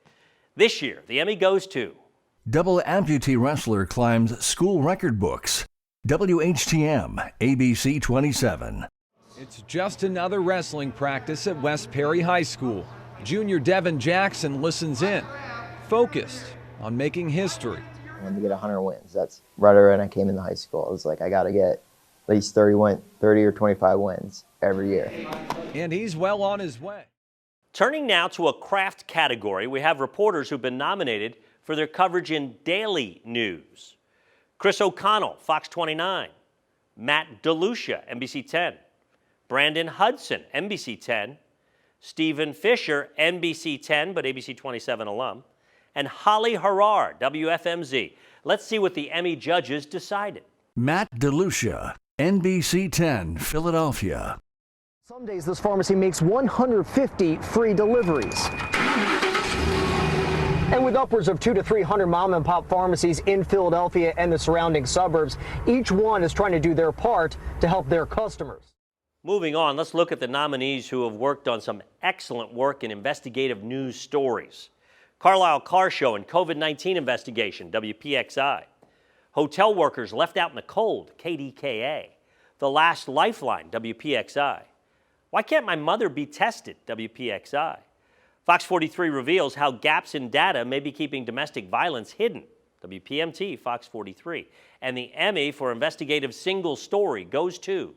This year, the Emmy goes to Double amputee wrestler climbs school record books. WHTM ABC 27. It's just another wrestling practice at West Perry High School. Junior Devin Jackson listens in, focused on making history. I wanted to get 100 wins. That's right around when I came into high school. I was like, I got to get at least 30 or 25 wins every year. And he's well on his way. Turning now to a craft category, we have reporters who've been nominated for their coverage in daily news. Chris O'Connell, Fox 29. Matt DeLucia, NBC 10. Brandon Hudson, NBC 10. Stephen Fisher, NBC 10, but ABC 27 alum. And Holly Harrar, WFMZ. Let's see what the Emmy judges decided. Matt DeLucia, NBC 10, Philadelphia. Some days this pharmacy makes 150 free deliveries. And with upwards of 200 to 300 mom and pop pharmacies in Philadelphia and the surrounding suburbs, each one is trying to do their part to help their customers. Moving on, let's look at the nominees who have worked on some excellent work in investigative news stories. Carlisle Car Show and COVID-19 investigation, WPXI. Hotel workers left out in the cold, KDKA. The Last Lifeline, WPXI. Why can't my mother be tested, WPXI. Fox 43 reveals how gaps in data may be keeping domestic violence hidden, WPMT, Fox 43. And the Emmy for investigative single story goes to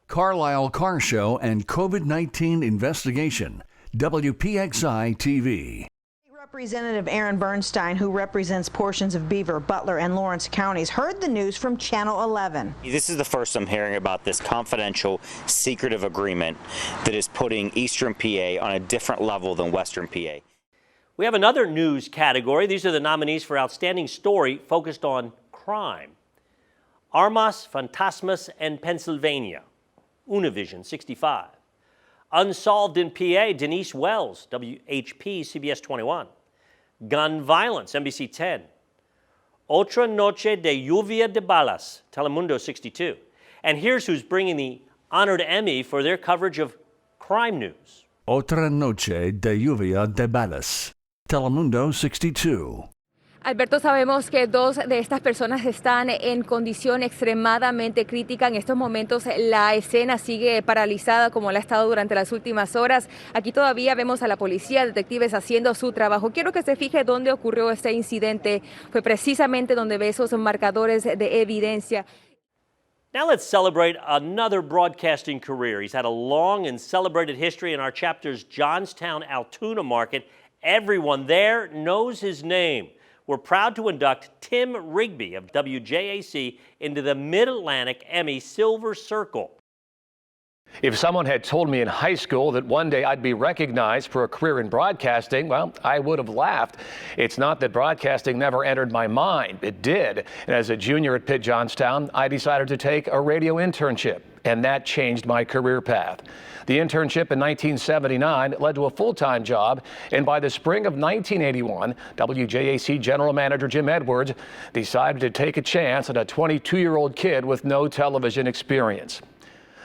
Carlisle Car Show and COVID-19 investigation, WPXI TV. Representative Aaron Bernstein, who represents portions of Beaver, Butler, and Lawrence counties, heard the news from Channel 11. This is the first I'm hearing about this confidential, secretive agreement that is putting Eastern PA on a different level than Western PA. We have another news category. These are the nominees for Outstanding Story focused on crime. Armas Fantasmas en Pennsylvania, Univision 65. Unsolved in PA, Denise Wells, WHP, CBS 21. Gun Violence, NBC 10. Otra Noche de Lluvia de Balas, Telemundo 62. And here's who's bringing the honored Emmy for their coverage of crime news. Otra Noche de Lluvia de Balas, Telemundo 62. Alberto, sabemos que 2 de estas personas están en condición extremadamente crítica. En estos momentos la escena sigue paralizada como la ha estado durante las últimas horas. Aquí todavía vemos a la policía, detectives haciendo su trabajo. Quiero que se fije dónde ocurrió este incidente. Fue precisamente donde ve esos marcadores de evidencia. Now let's celebrate another broadcasting career. He's had a long and celebrated history in our chapter's Johnstown Altoona market Everyone there knows his name. We're proud to induct Tim Rigby of WJAC into the Mid-Atlantic Emmy Silver Circle. If someone had told me in high school that one day I'd be recognized for a career in broadcasting, well, I would have laughed. It's not that broadcasting never entered my mind. It did. And as a junior at Pitt Johnstown, I decided to take a radio internship, and that changed my career path. The internship in 1979 led to a full-time job, and by the spring of 1981, WJAC General Manager Jim Edwards decided to take a chance on a 22-year-old kid with no television experience.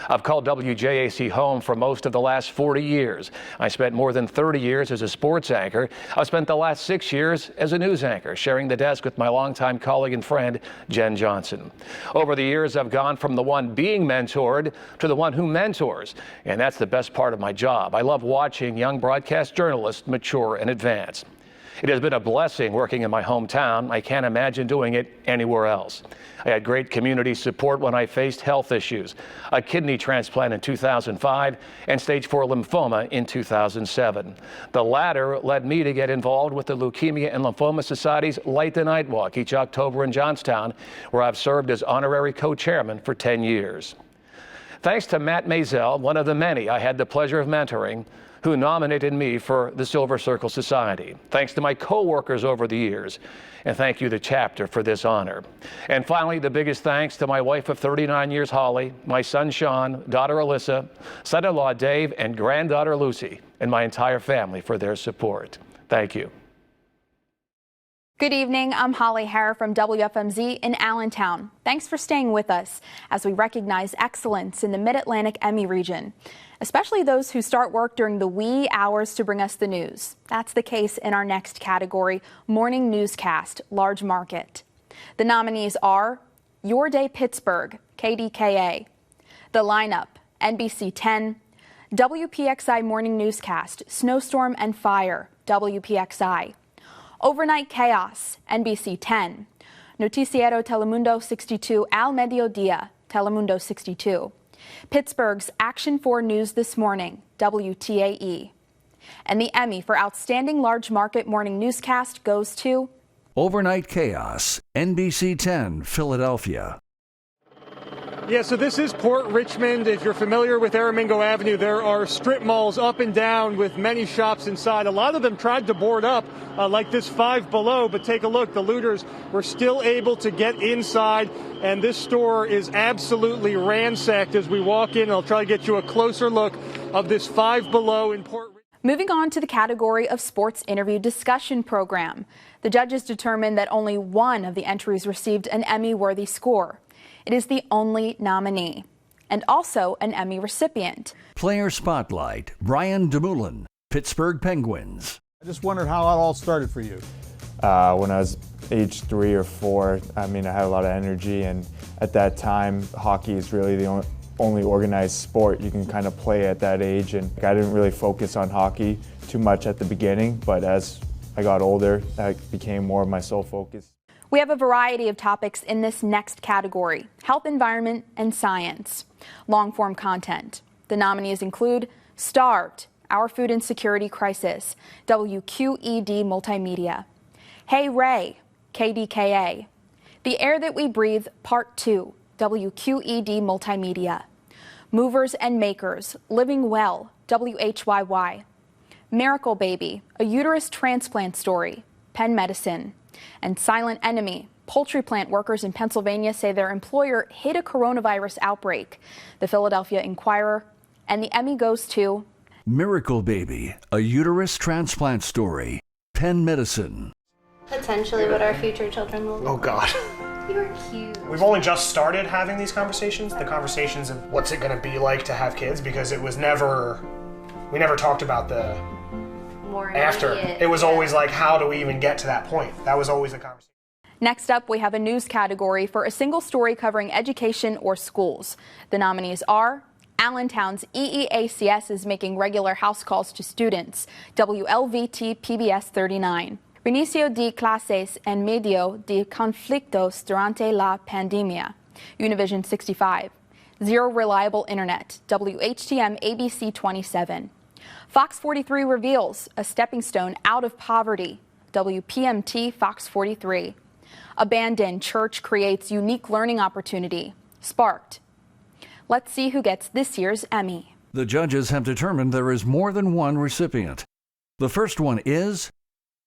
I've called WJAC home for most of the last 40 years. I spent more than 30 years as a sports anchor. I've spent the last 6 years as a news anchor, sharing the desk with my longtime colleague and friend, Jen Johnson. Over the years, I've gone from the one being mentored to the one who mentors, and that's the best part of my job. I love watching young broadcast journalists mature and advance. It has been a blessing working in my hometown. I can't imagine doing it anywhere else. I had great community support when I faced health issues, a kidney transplant in 2005 and stage 4 lymphoma in 2007. The latter led me to get involved with the Leukemia and Lymphoma Society's Light the Night Walk each October in Johnstown, where I've served as honorary co-chairman for 10 years. Thanks to Matt Maisel, one of the many I had the pleasure of mentoring, who nominated me for the Silver Circle Society. Thanks to my co-workers over the years, and thank you, the chapter, for this honor. And finally, the biggest thanks to my wife of 39 years, Holly, my son, Sean, daughter, Alyssa, son-in-law, Dave, and granddaughter, Lucy, and my entire family for their support. Thank you. Good evening. I'm Holly Hare from WFMZ in Allentown. Thanks for staying with us as we recognize excellence in the Mid-Atlantic Emmy region, especially those who start work during the wee hours to bring us the news. That's the case in our next category, Morning Newscast, Large Market. The nominees are Your Day Pittsburgh, KDKA. The lineup, NBC 10, WPXI Morning Newscast, Snowstorm and Fire, WPXI. Overnight Chaos, NBC 10. Noticiero Telemundo 62 al Mediodía, Telemundo 62. Pittsburgh's Action 4 News This Morning, WTAE. And the Emmy for Outstanding Large Market Morning Newscast goes to Overnight Chaos, NBC 10, Philadelphia. Yeah, so this is Port Richmond. If you're familiar with Aramingo Avenue, there are strip malls up and down with many shops inside. A lot of them tried to board up, like this Five Below, but take a look. The looters were still able to get inside, and this store is absolutely ransacked as we walk in. I'll try to get you a closer look of this Five Below in Port Richmond. Moving on to the category of sports interview discussion program. The judges determined that only one of the entries received an Emmy-worthy score. It is the only nominee, and also an Emmy recipient. Player Spotlight, Brian DeMullen, Pittsburgh Penguins. I just wondered how it all started for you. When I was age 3 or 4, I had a lot of energy, and at that time, hockey is really the only organized sport you can kind of play at that age, and I didn't really focus on hockey too much at the beginning, but as I got older, that became more of my sole focus. We have a variety of topics in this next category: health, environment, and science. Long-form content. The nominees include Starved, Our Food Insecurity Crisis, WQED Multimedia. Hey Ray, KDKA. The Air That We Breathe, Part 2, WQED Multimedia. Movers and Makers, Living Well, WHYY. Miracle Baby, a uterus transplant story, Penn Medicine. And Silent Enemy, poultry plant workers in Pennsylvania say their employer hid a coronavirus outbreak. The Philadelphia Inquirer. And the Emmy goes to Miracle Baby, a uterus transplant story, Penn Medicine. Potentially what our future children will be. Oh God. You're cute. We've only just started having these conversations, the conversations of what's it going to be like to have kids, because we never talked about the more after. It was always like, how do we even get to that point? That was always the conversation. Next up, we have a news category for a single story covering education or schools. The nominees are Allentown's EEACS is making regular house calls to students, WLVT PBS 39. Reinicio de clases en medio de conflictos durante la pandemia, Univision 65. Zero reliable internet, WHTM ABC 27. Fox 43 reveals a stepping stone out of poverty. WPMT Fox 43. Abandoned church creates unique learning opportunity. Sparked. Let's see who gets this year's Emmy. The judges have determined there is more than one recipient. The first one is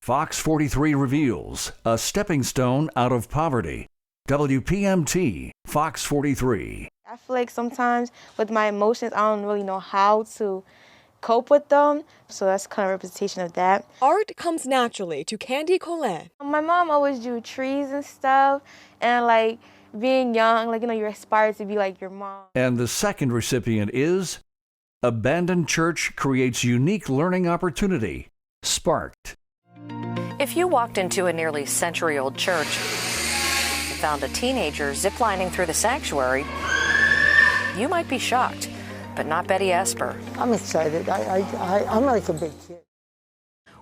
Fox 43 reveals a stepping stone out of poverty. WPMT Fox 43. I feel like sometimes with my emotions, I don't really know how to cope with them. So that's kind of a representation of that. Art comes naturally to Candy Colette. My mom always drew trees and stuff. And like being young, like, you aspire to be like your mom. And the second recipient is Abandoned Church Creates Unique Learning Opportunity. Sparked. If you walked into a nearly century-old church and found a teenager ziplining through the sanctuary, you might be shocked, but not Betty Esper. I'm excited. I'm like a big kid.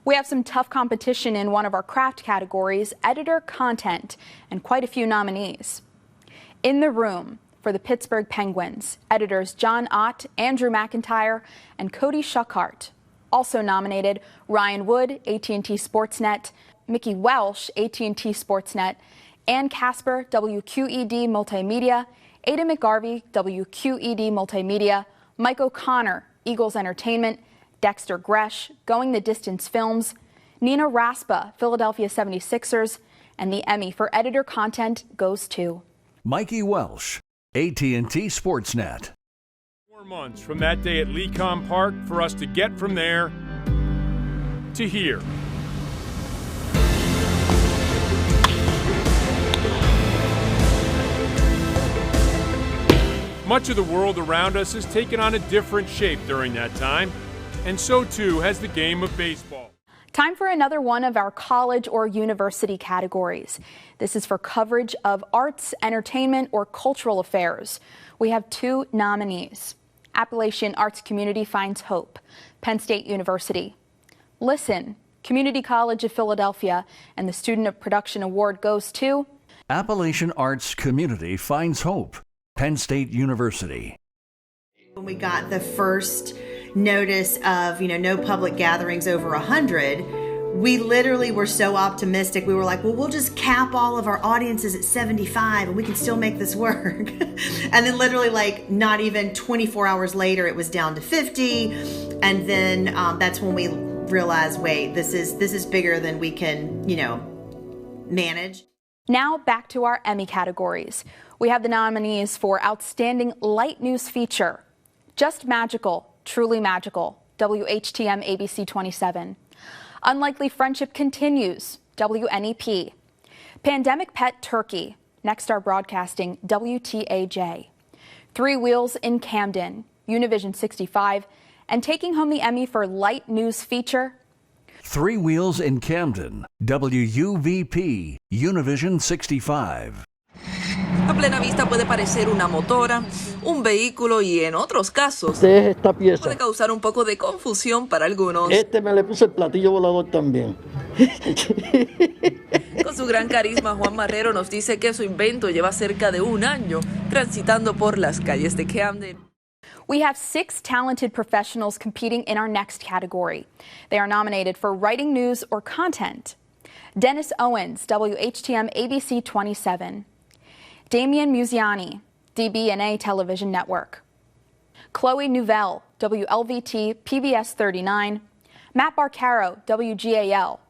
We have some tough competition in one of our craft categories, editor content, and quite a few nominees. In the room for the Pittsburgh Penguins, editors John Ott, Andrew McIntyre, and Cody Schuckhart. Also nominated, Ryan Wood, AT&T Sportsnet, Mickey Welsh, AT&T Sportsnet, Ann Casper, WQED Multimedia, Ada McGarvey, WQED Multimedia, Mike O'Connor, Eagles Entertainment, Dexter Gresh, Going the Distance Films, Nina Raspa, Philadelphia 76ers, and the Emmy for editor content goes to Mikey Welsh, AT&T Sportsnet. 4 months from that day at Lecom Park for us to get from there to here. Much of the world around us has taken on a different shape during that time, and so too has the game of baseball. Time for another one of our college or university categories. This is for coverage of arts, entertainment, or cultural affairs. We have 2 nominees. Appalachian Arts Community Finds Hope, Penn State University. Listen, Community College of Philadelphia, and the Student of Production Award goes to Appalachian Arts Community Finds Hope, Penn State University. When we got the first notice of, no public gatherings over 100, we literally were so optimistic. We were like, well, we'll just cap all of our audiences at 75 and we can still make this work. And then literally not even 24 hours later, it was down to 50. And then that's when we realized, wait, this is bigger than we can, manage. Now back to our Emmy categories. We have the nominees for Outstanding Light News Feature, Just Magical, Truly Magical, WHTM ABC 27. Unlikely Friendship Continues, WNEP. Pandemic Pet Turkey, Nexstar Broadcasting, WTAJ. Three Wheels in Camden, Univision 65. And taking home the Emmy for Light News Feature, Three Wheels in Camden, WUVP, Univision 65. A plena vista puede parecer una motora, un vehículo y en otros casos Esta pieza. puede causar un poco de confusión para algunos. Me le puse el platillo volador también. Con su gran carisma, Juan Marrero nos dice que su invento lleva cerca de un año transitando por las calles de Camden. We have 6 talented professionals competing in our next category. They are nominated for writing news or content. Dennis Owens, WHTM ABC 27. Damian Musiani, DBNA Television Network. Chloe Nouvelle, WLVT PBS 39. Matt Barcaro, WGAL.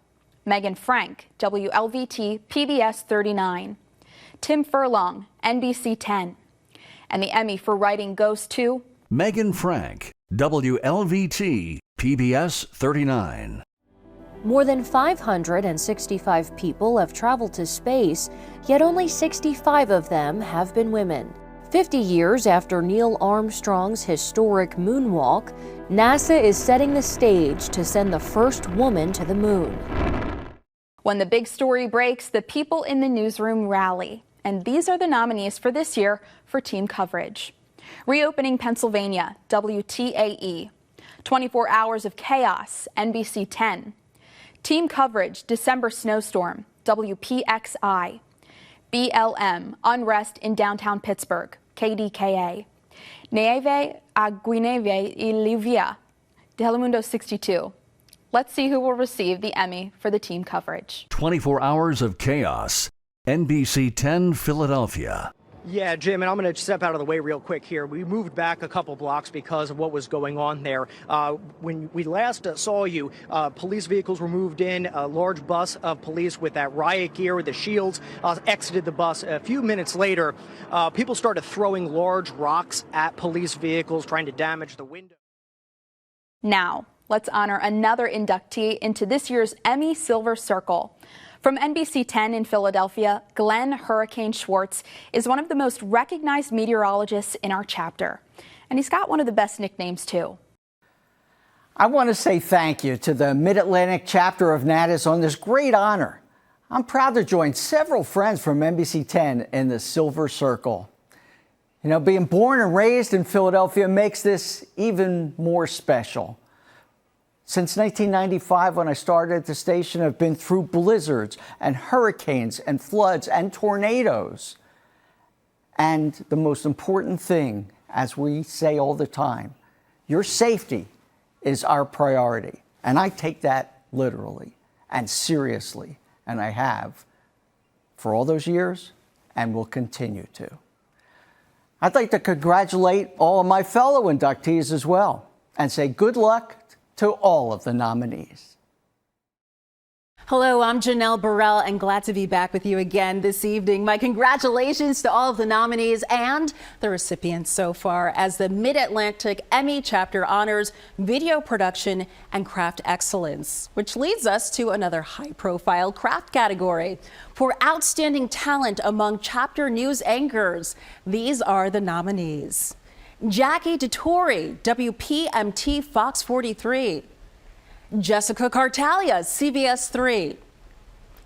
Megan Frank, WLVT PBS 39. Tim Furlong, NBC 10. And the Emmy for writing goes to Megan Frank, WLVT PBS 39. More than 565 people have traveled to space, yet only 65 of them have been women. 50 years after Neil Armstrong's historic moonwalk, NASA is setting the stage to send the first woman to the moon. When the big story breaks, the people in the newsroom rally. And these are the nominees for this year for team coverage. Reopening Pennsylvania, WTAE. 24 Hours of Chaos, NBC 10. Team coverage, December Snowstorm, WPXI. BLM, Unrest in Downtown Pittsburgh, KDKA. Nieve a Guineve y Lluvia, Telemundo 62. Let's see who will receive the Emmy for the team coverage. 24 hours of chaos. NBC 10 Philadelphia. Yeah, Jim, and I'm going to step out of the way real quick here. We moved back a couple blocks because of what was going on there. When we last saw you, police vehicles were moved in. A large bus of police with that riot gear, with the shields, exited the bus. A few minutes later, people started throwing large rocks at police vehicles, trying to damage the window. Now, let's honor another inductee into this year's Emmy Silver Circle. From NBC 10 in Philadelphia, Glenn Hurricane Schwartz is one of the most recognized meteorologists in our chapter. And he's got one of the best nicknames, too. I want to say thank you to the Mid-Atlantic chapter of NATIS on this great honor. I'm proud to join several friends from NBC 10 in the Silver Circle. You know, being born and raised in Philadelphia makes this even more special. Since 1995, when I started at the station, I've been through blizzards and hurricanes and floods and tornadoes. And the most important thing, as we say all the time, your safety is our priority. And I take that literally and seriously, and I have for all those years and will continue to. I'd like to congratulate all of my fellow inductees as well and say good luck to all of the nominees. Hello, I'm Janelle Burrell and glad to be back with you again this evening. My congratulations to all of the nominees and the recipients so far as the Mid-Atlantic Emmy chapter honors video production and craft excellence, which leads us to another high-profile craft category. For outstanding talent among chapter news anchors, these are the nominees. Jackie DeTore, WPMT Fox 43. Jessica Cartalia, CBS 3.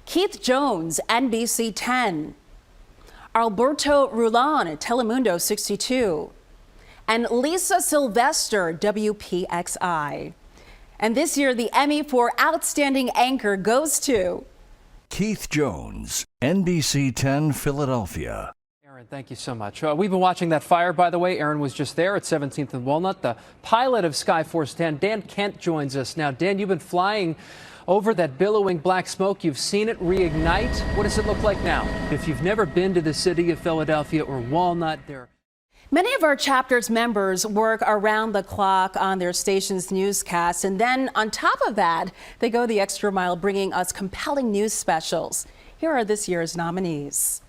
Keith Jones, NBC 10. Alberto Rulon, Telemundo 62. And Lisa Sylvester, WPXI. And this year, the Emmy for Outstanding Anchor goes to Keith Jones, NBC 10 Philadelphia. Aaron, thank you so much. We've been watching that fire, by the way. Aaron was just there at 17th and Walnut. The pilot of Skyforce 10, Dan Kent, joins us now. Dan, you've been flying over that billowing black smoke. You've seen it reignite. What does it look like now? If you've never been to the city of Philadelphia or Walnut, Many of our chapter's members work around the clock on their station's newscasts, and then on top of that, they go the extra mile bringing us compelling news specials. Here are this year's nominees.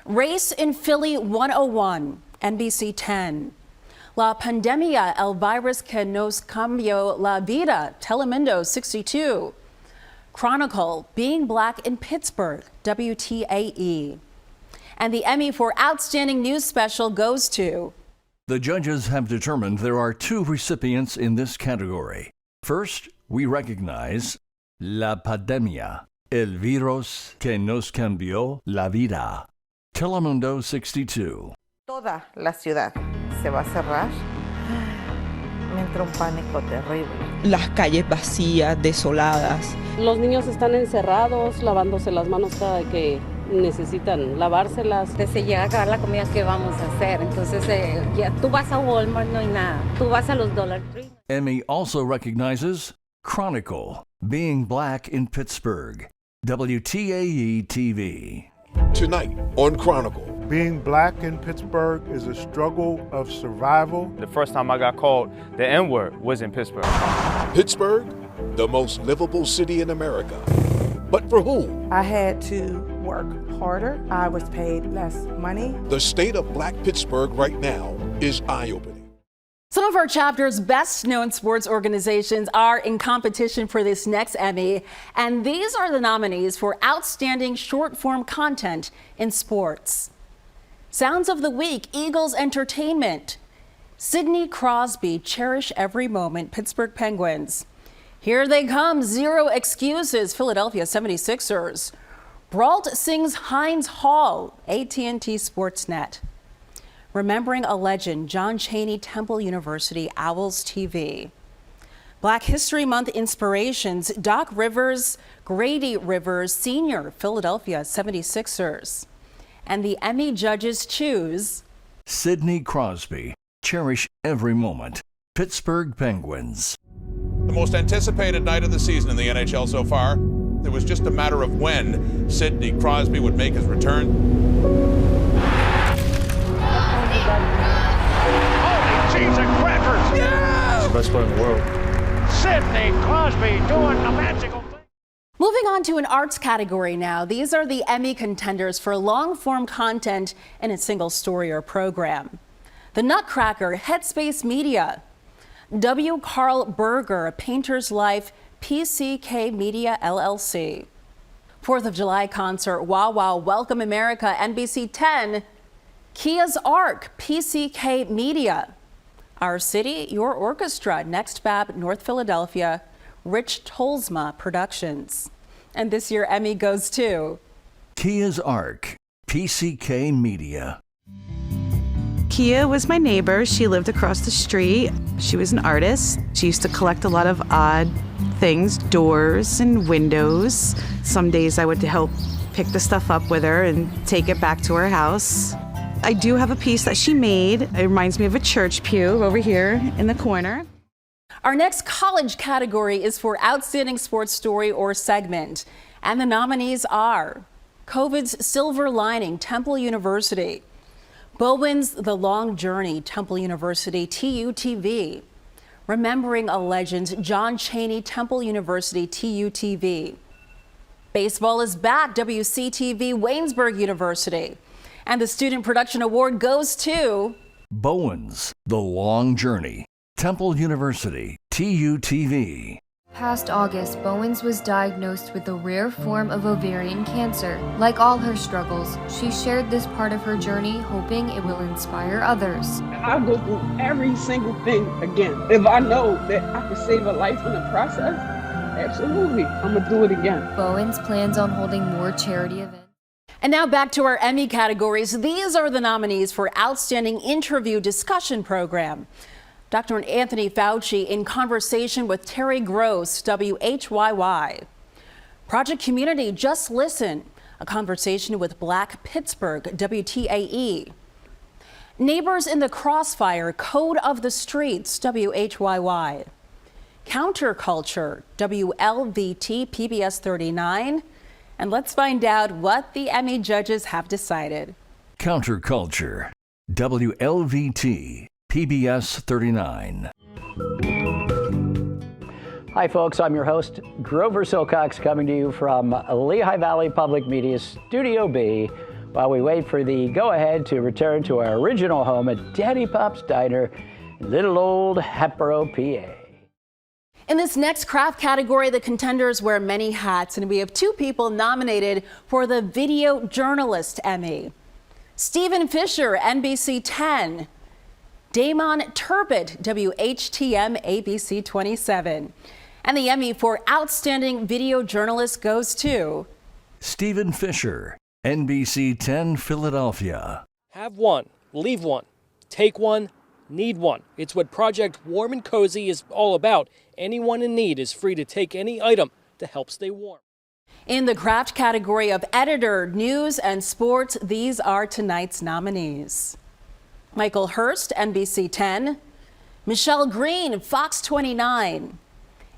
Race in Philly 101, NBC 10. La pandemia, el virus que nos cambió la vida, Telemundo 62. Chronicle, being black in Pittsburgh, WTAE. And the Emmy for Outstanding News Special goes to... The judges have determined there are two recipients in this category. First, we recognize La pandemia, el virus que nos cambió la vida. Telemundo 62. Toda la ciudad se va a cerrar. Me entra un pánico terrible. Las calles vacías, desoladas. Los niños están encerrados, lavándose las manos cada que necesitan lavárselas. Se llega a acabar la comida, ¿qué vamos a hacer? Entonces, ya tú vas a Walmart, no hay nada. Tú vas a los Dollar Tree. Emmy also recognizes Chronicle, being black in Pittsburgh. WTAE TV. Tonight on Chronicle. Being black in Pittsburgh is a struggle of survival. The first time I got called the N-word was in Pittsburgh. Pittsburgh, the most livable city in America. But for whom? I had to work harder. I was paid less money. The state of black Pittsburgh right now is eye-opening. Some of our chapter's best-known sports organizations are in competition for this next Emmy, and these are the nominees for Outstanding Short-Form Content in Sports. Sounds of the Week, Eagles Entertainment. Sidney Crosby, Cherish Every Moment, Pittsburgh Penguins. Here They Come, Zero Excuses, Philadelphia 76ers. Brault sings Heinz Hall, AT&T Sportsnet. Remembering a Legend, John Chaney Temple University, Owls TV. Black History Month inspirations, Doc Rivers, Grady Rivers Sr., Philadelphia 76ers. And the Emmy judges choose Sidney Crosby, Cherish Every Moment, Pittsburgh Penguins. most anticipated night of the season in the NHL so far. It was just a matter of when Sidney Crosby would make his return. Holy cheese and crackers! Yeah! He's the best player in the world. Sidney Crosby doing a magical thing. Moving on to an arts category now. These are the Emmy contenders for long-form content in a single story or program. The Nutcracker, Headspace Media. W. Carl Berger, A Painter's Life, PCK Media LLC. 4th of July concert, Wow Wow, Welcome America, NBC 10. Kia's Ark, PCK Media. Our City, Your Orchestra, Next Fab, North Philadelphia, Rich Tolsma Productions. And this year Emmy goes to Kia's Ark, PCK Media. Kia was my neighbor. She lived across the street. She was an artist. She used to collect a lot of odd things, doors and windows. Some days I would help pick the stuff up with her and take it back to her house. I do have a piece that she made. It reminds me of a church pew over here in the corner. Our next college category is for Outstanding Sports Story or Segment. And the nominees are COVID's Silver Lining, Temple University. Bowen's The Long Journey, Temple University, TUTV. Remembering a Legend, John Chaney, Temple University, TUTV. Baseball is Back, WCTV, Waynesburg University. And the Student Production Award goes to Bowen's The Long Journey, Temple University, TUTV. Past August, Bowens was diagnosed with a rare form of ovarian cancer. Like all her struggles, she shared this part of her journey, hoping it will inspire others. I'll go through every single thing again. If I know that I can save a life in the process, absolutely, I'm gonna do it again. Bowens plans on holding more charity events. And now back to our Emmy categories. These are the nominees for Outstanding Interview Discussion Program. Dr. Anthony Fauci in conversation with Terry Gross, WHYY. Project Community, Just Listen, a conversation with Black Pittsburgh, WTAE. Neighbors in the Crossfire, Code of the Streets, WHYY. Counterculture, WLVT, PBS 39. And let's find out what the Emmy judges have decided. Counterculture, WLVT, PBS 39. Hi, folks. I'm your host, Grover Silcox, coming to you from Lehigh Valley Public Media Studio B, while we wait for the go-ahead to return to our original home at Daddy Pop's Diner, little old Hatboro, PA. In this next craft category, the contenders wear many hats, and we have two people nominated for the Video Journalist Emmy. Stephen Fisher, NBC 10. Damon Turbot, WHTM ABC 27. And the Emmy for Outstanding Video Journalist goes to Stephen Fisher, NBC 10 Philadelphia. Have one, leave one, take one, need one. It's what Project Warm and Cozy is all about. Anyone in need is free to take any item to help stay warm. In the craft category of editor, news, and sports, these are tonight's nominees. Michael Hurst, NBC 10. Michelle Green, Fox 29.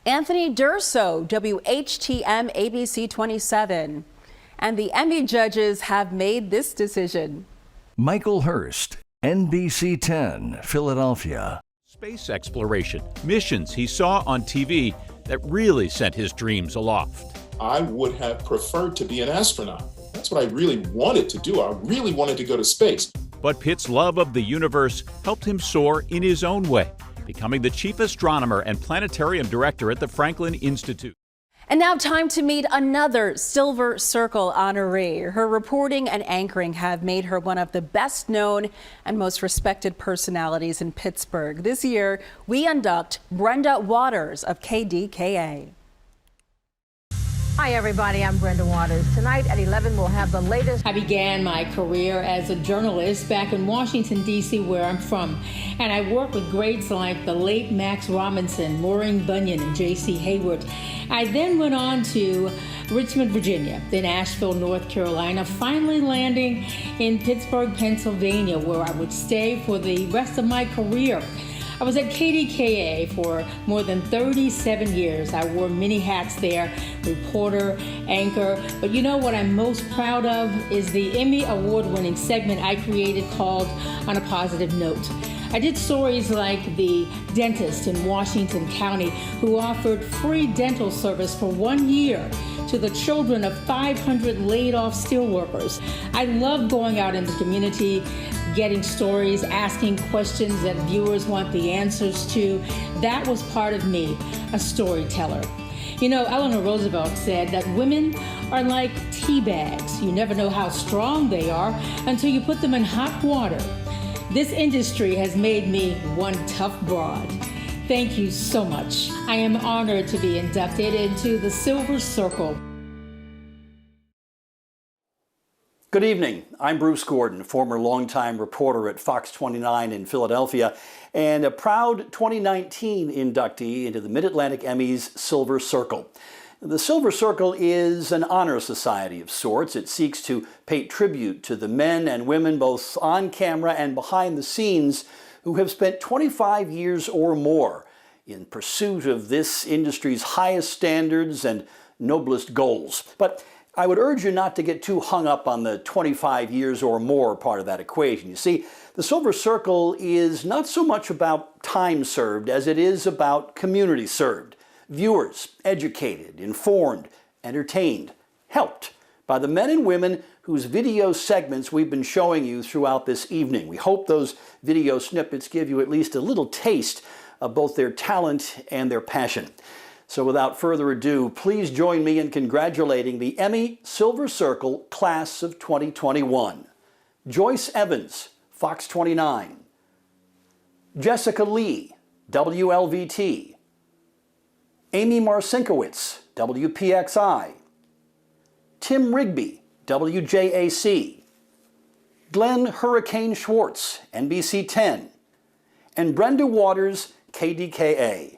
Anthony Durso, WHTM ABC 27. And the Emmy judges have made this decision. Michael Hurst, NBC 10, Philadelphia. Space exploration, missions he saw on TV that really sent his dreams aloft. I would have preferred to be an astronaut. That's what I really wanted to do. I really wanted to go to space. But Pitt's love of the universe helped him soar in his own way, becoming the chief astronomer and planetarium director at the Franklin Institute. And now time to meet another Silver Circle honoree. Her reporting and anchoring have made her one of the best known and most respected personalities in Pittsburgh. This year, we induct Brenda Waters of KDKA. Hi everybody, I'm Brenda Waters. Tonight at 11 we'll have the latest. I began my career as a journalist back in Washington, D.C., where I'm from. And I worked with greats like the late Max Robinson, Maureen Bunyan, and J.C. Hayward. I then went on to Richmond, Virginia, then Asheville, North Carolina, finally landing in Pittsburgh, Pennsylvania, where I would stay for the rest of my career. I was at KDKA for more than 37 years. I wore many hats there, reporter, anchor. But you know what I'm most proud of is the Emmy Award-winning segment I created called On a Positive Note. I did stories like the dentist in Washington County who offered free dental service for 1 year to the children of 500 laid-off steelworkers. I love going out in the community, getting stories, asking questions that viewers want the answers to. That was part of me, a storyteller. You know, Eleanor Roosevelt said that women are like tea bags. You never know how strong they are until you put them in hot water. This industry has made me one tough broad. Thank you so much. I am honored to be inducted into the Silver Circle. Good evening. I'm Bruce Gordon, former longtime reporter at Fox 29 in Philadelphia, and a proud 2019 inductee into the Mid-Atlantic Emmy's Silver Circle. The Silver Circle is an honor society of sorts. It seeks to pay tribute to the men and women, both on camera and behind the scenes, who have spent 25 years or more in pursuit of this industry's highest standards and noblest goals. But I would urge you not to get too hung up on the 25 years or more part of that equation. You see, the Silver Circle is not so much about time served as it is about community served. Viewers educated, informed, entertained, helped by the men and women whose video segments we've been showing you throughout this evening. We hope those video snippets give you at least a little taste of both their talent and their passion. So without further ado, please join me in congratulating the Emmy Silver Circle Class of 2021. Joyce Evans, Fox 29. Jessica Lee, WLVT. Amy Marcinkowitz, WPXI. Tim Rigby, WJAC. Glenn Hurricane Schwartz, NBC 10. And Brenda Waters, KDKA.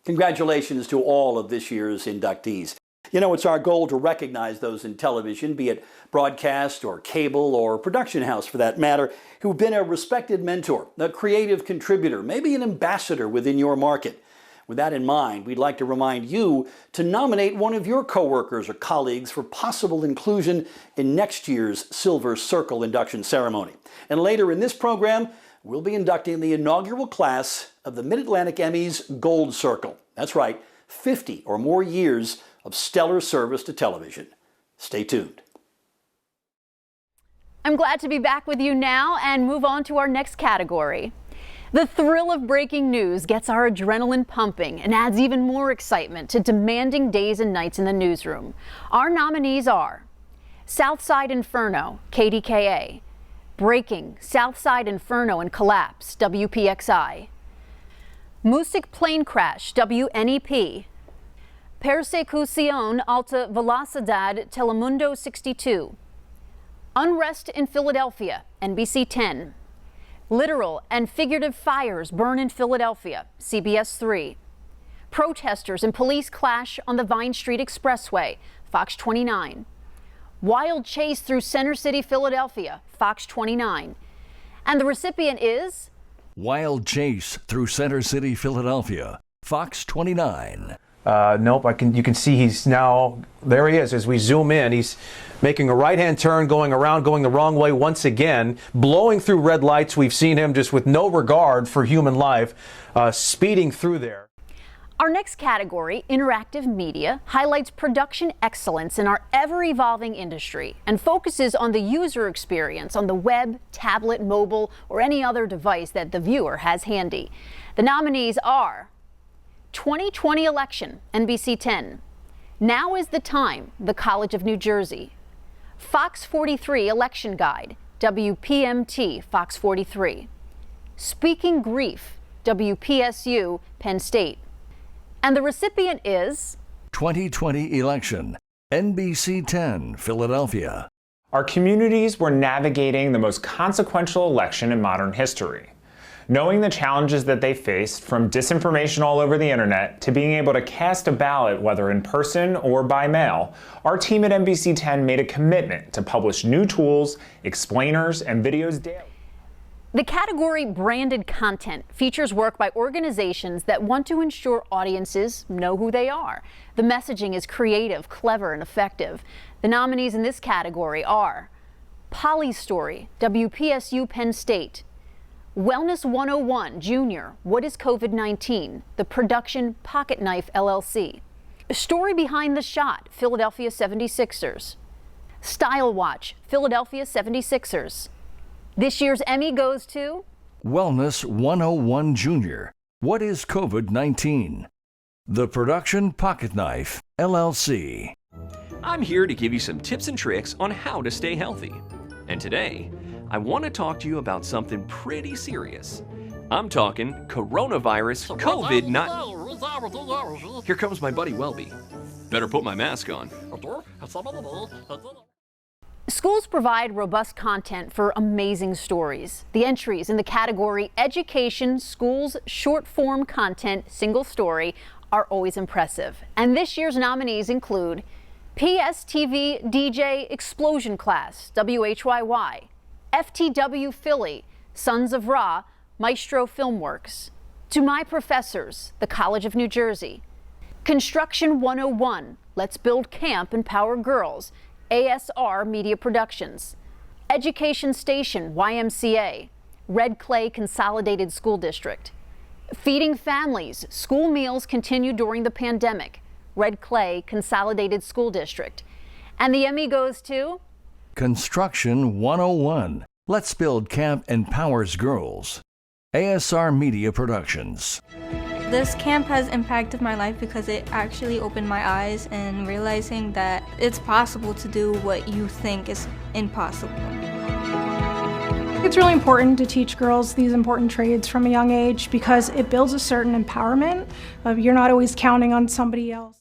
Congratulations to all of this year's inductees. You know, it's our goal to recognize those in television, be it broadcast or cable or production house for that matter, who've been a respected mentor, a creative contributor, maybe an ambassador within your market. With that in mind, we'd like to remind you to nominate one of your coworkers or colleagues for possible inclusion in next year's Silver Circle induction ceremony. And later in this program, we'll be inducting the inaugural class of the Mid-Atlantic Emmy's Gold Circle. That's right, 50 or more years of stellar service to television. Stay tuned. I'm glad to be back with you now and move on to our next category. The thrill of breaking news gets our adrenaline pumping and adds even more excitement to demanding days and nights in the newsroom. Our nominees are Southside Inferno, KDKA, Breaking, Southside Inferno and Collapse, WPXI, Music Plane Crash, WNEP, Persecución Alta Velocidad, Telemundo 62, Unrest in Philadelphia, NBC 10, Literal and Figurative Fires Burn in Philadelphia, CBS 3, Protesters and Police Clash on the Vine Street Expressway, Fox 29, Wild Chase through Center City, Philadelphia, Fox 29. And the recipient is Wild Chase through Center City, Philadelphia, Fox 29. Nope, you can see he's now, there he is. As we zoom in, he's making a right-hand turn, going the wrong way once again, blowing through red lights. We've seen him just with no regard for human life, speeding through there. Our next category, interactive media, highlights production excellence in our ever-evolving industry and focuses on the user experience on the web, tablet, mobile, or any other device that the viewer has handy. The nominees are 2020 election, NBC 10. Now is the time, the College of New Jersey. Fox 43 election guide, WPMT, Fox 43. Speaking Grief, WPSU, Penn State. And the recipient is 2020 election, NBC 10, Philadelphia. Our communities were navigating the most consequential election in modern history. Knowing the challenges that they faced, from disinformation all over the internet to being able to cast a ballot whether in person or by mail, our team at NBC 10 made a commitment to publish new tools, explainers, and videos daily. The category Branded Content features work by organizations that want to ensure audiences know who they are. The messaging is creative, clever, and effective. The nominees in this category are Polly's Story, WPSU Penn State; Wellness 101 Junior, What is COVID-19? The production Pocket Knife LLC; Story Behind the Shot, Philadelphia 76ers; Style Watch, Philadelphia 76ers. This year's Emmy goes to Wellness 101 Junior, What is COVID-19? The production Pocket Knife LLC. I'm here to give you some tips and tricks on how to stay healthy. And today, I want to talk to you about something pretty serious. I'm talking coronavirus COVID-19. Here comes my buddy Welby. Better put my mask on. Schools provide robust content for amazing stories. The entries in the category Education Schools Short Form Content Single Story are always impressive. And this year's nominees include PSTV DJ Explosion Class, WHYY; FTW Philly, Sons of Ra, Maestro Filmworks; To My Professors, the College of New Jersey; Construction 101, Let's Build Camp Empower Girls, ASR Media Productions; Education Station, YMCA, Red Clay Consolidated School District; Feeding Families, School Meals Continue During the Pandemic, Red Clay Consolidated School District. And the Emmy goes to Construction 101, Let's Build Camp Empowers Girls, ASR Media Productions. This camp has impacted my life because it actually opened my eyes and realizing that it's possible to do what you think is impossible. It's really important to teach girls these important trades from a young age because it builds a certain empowerment. You're not always counting on somebody else.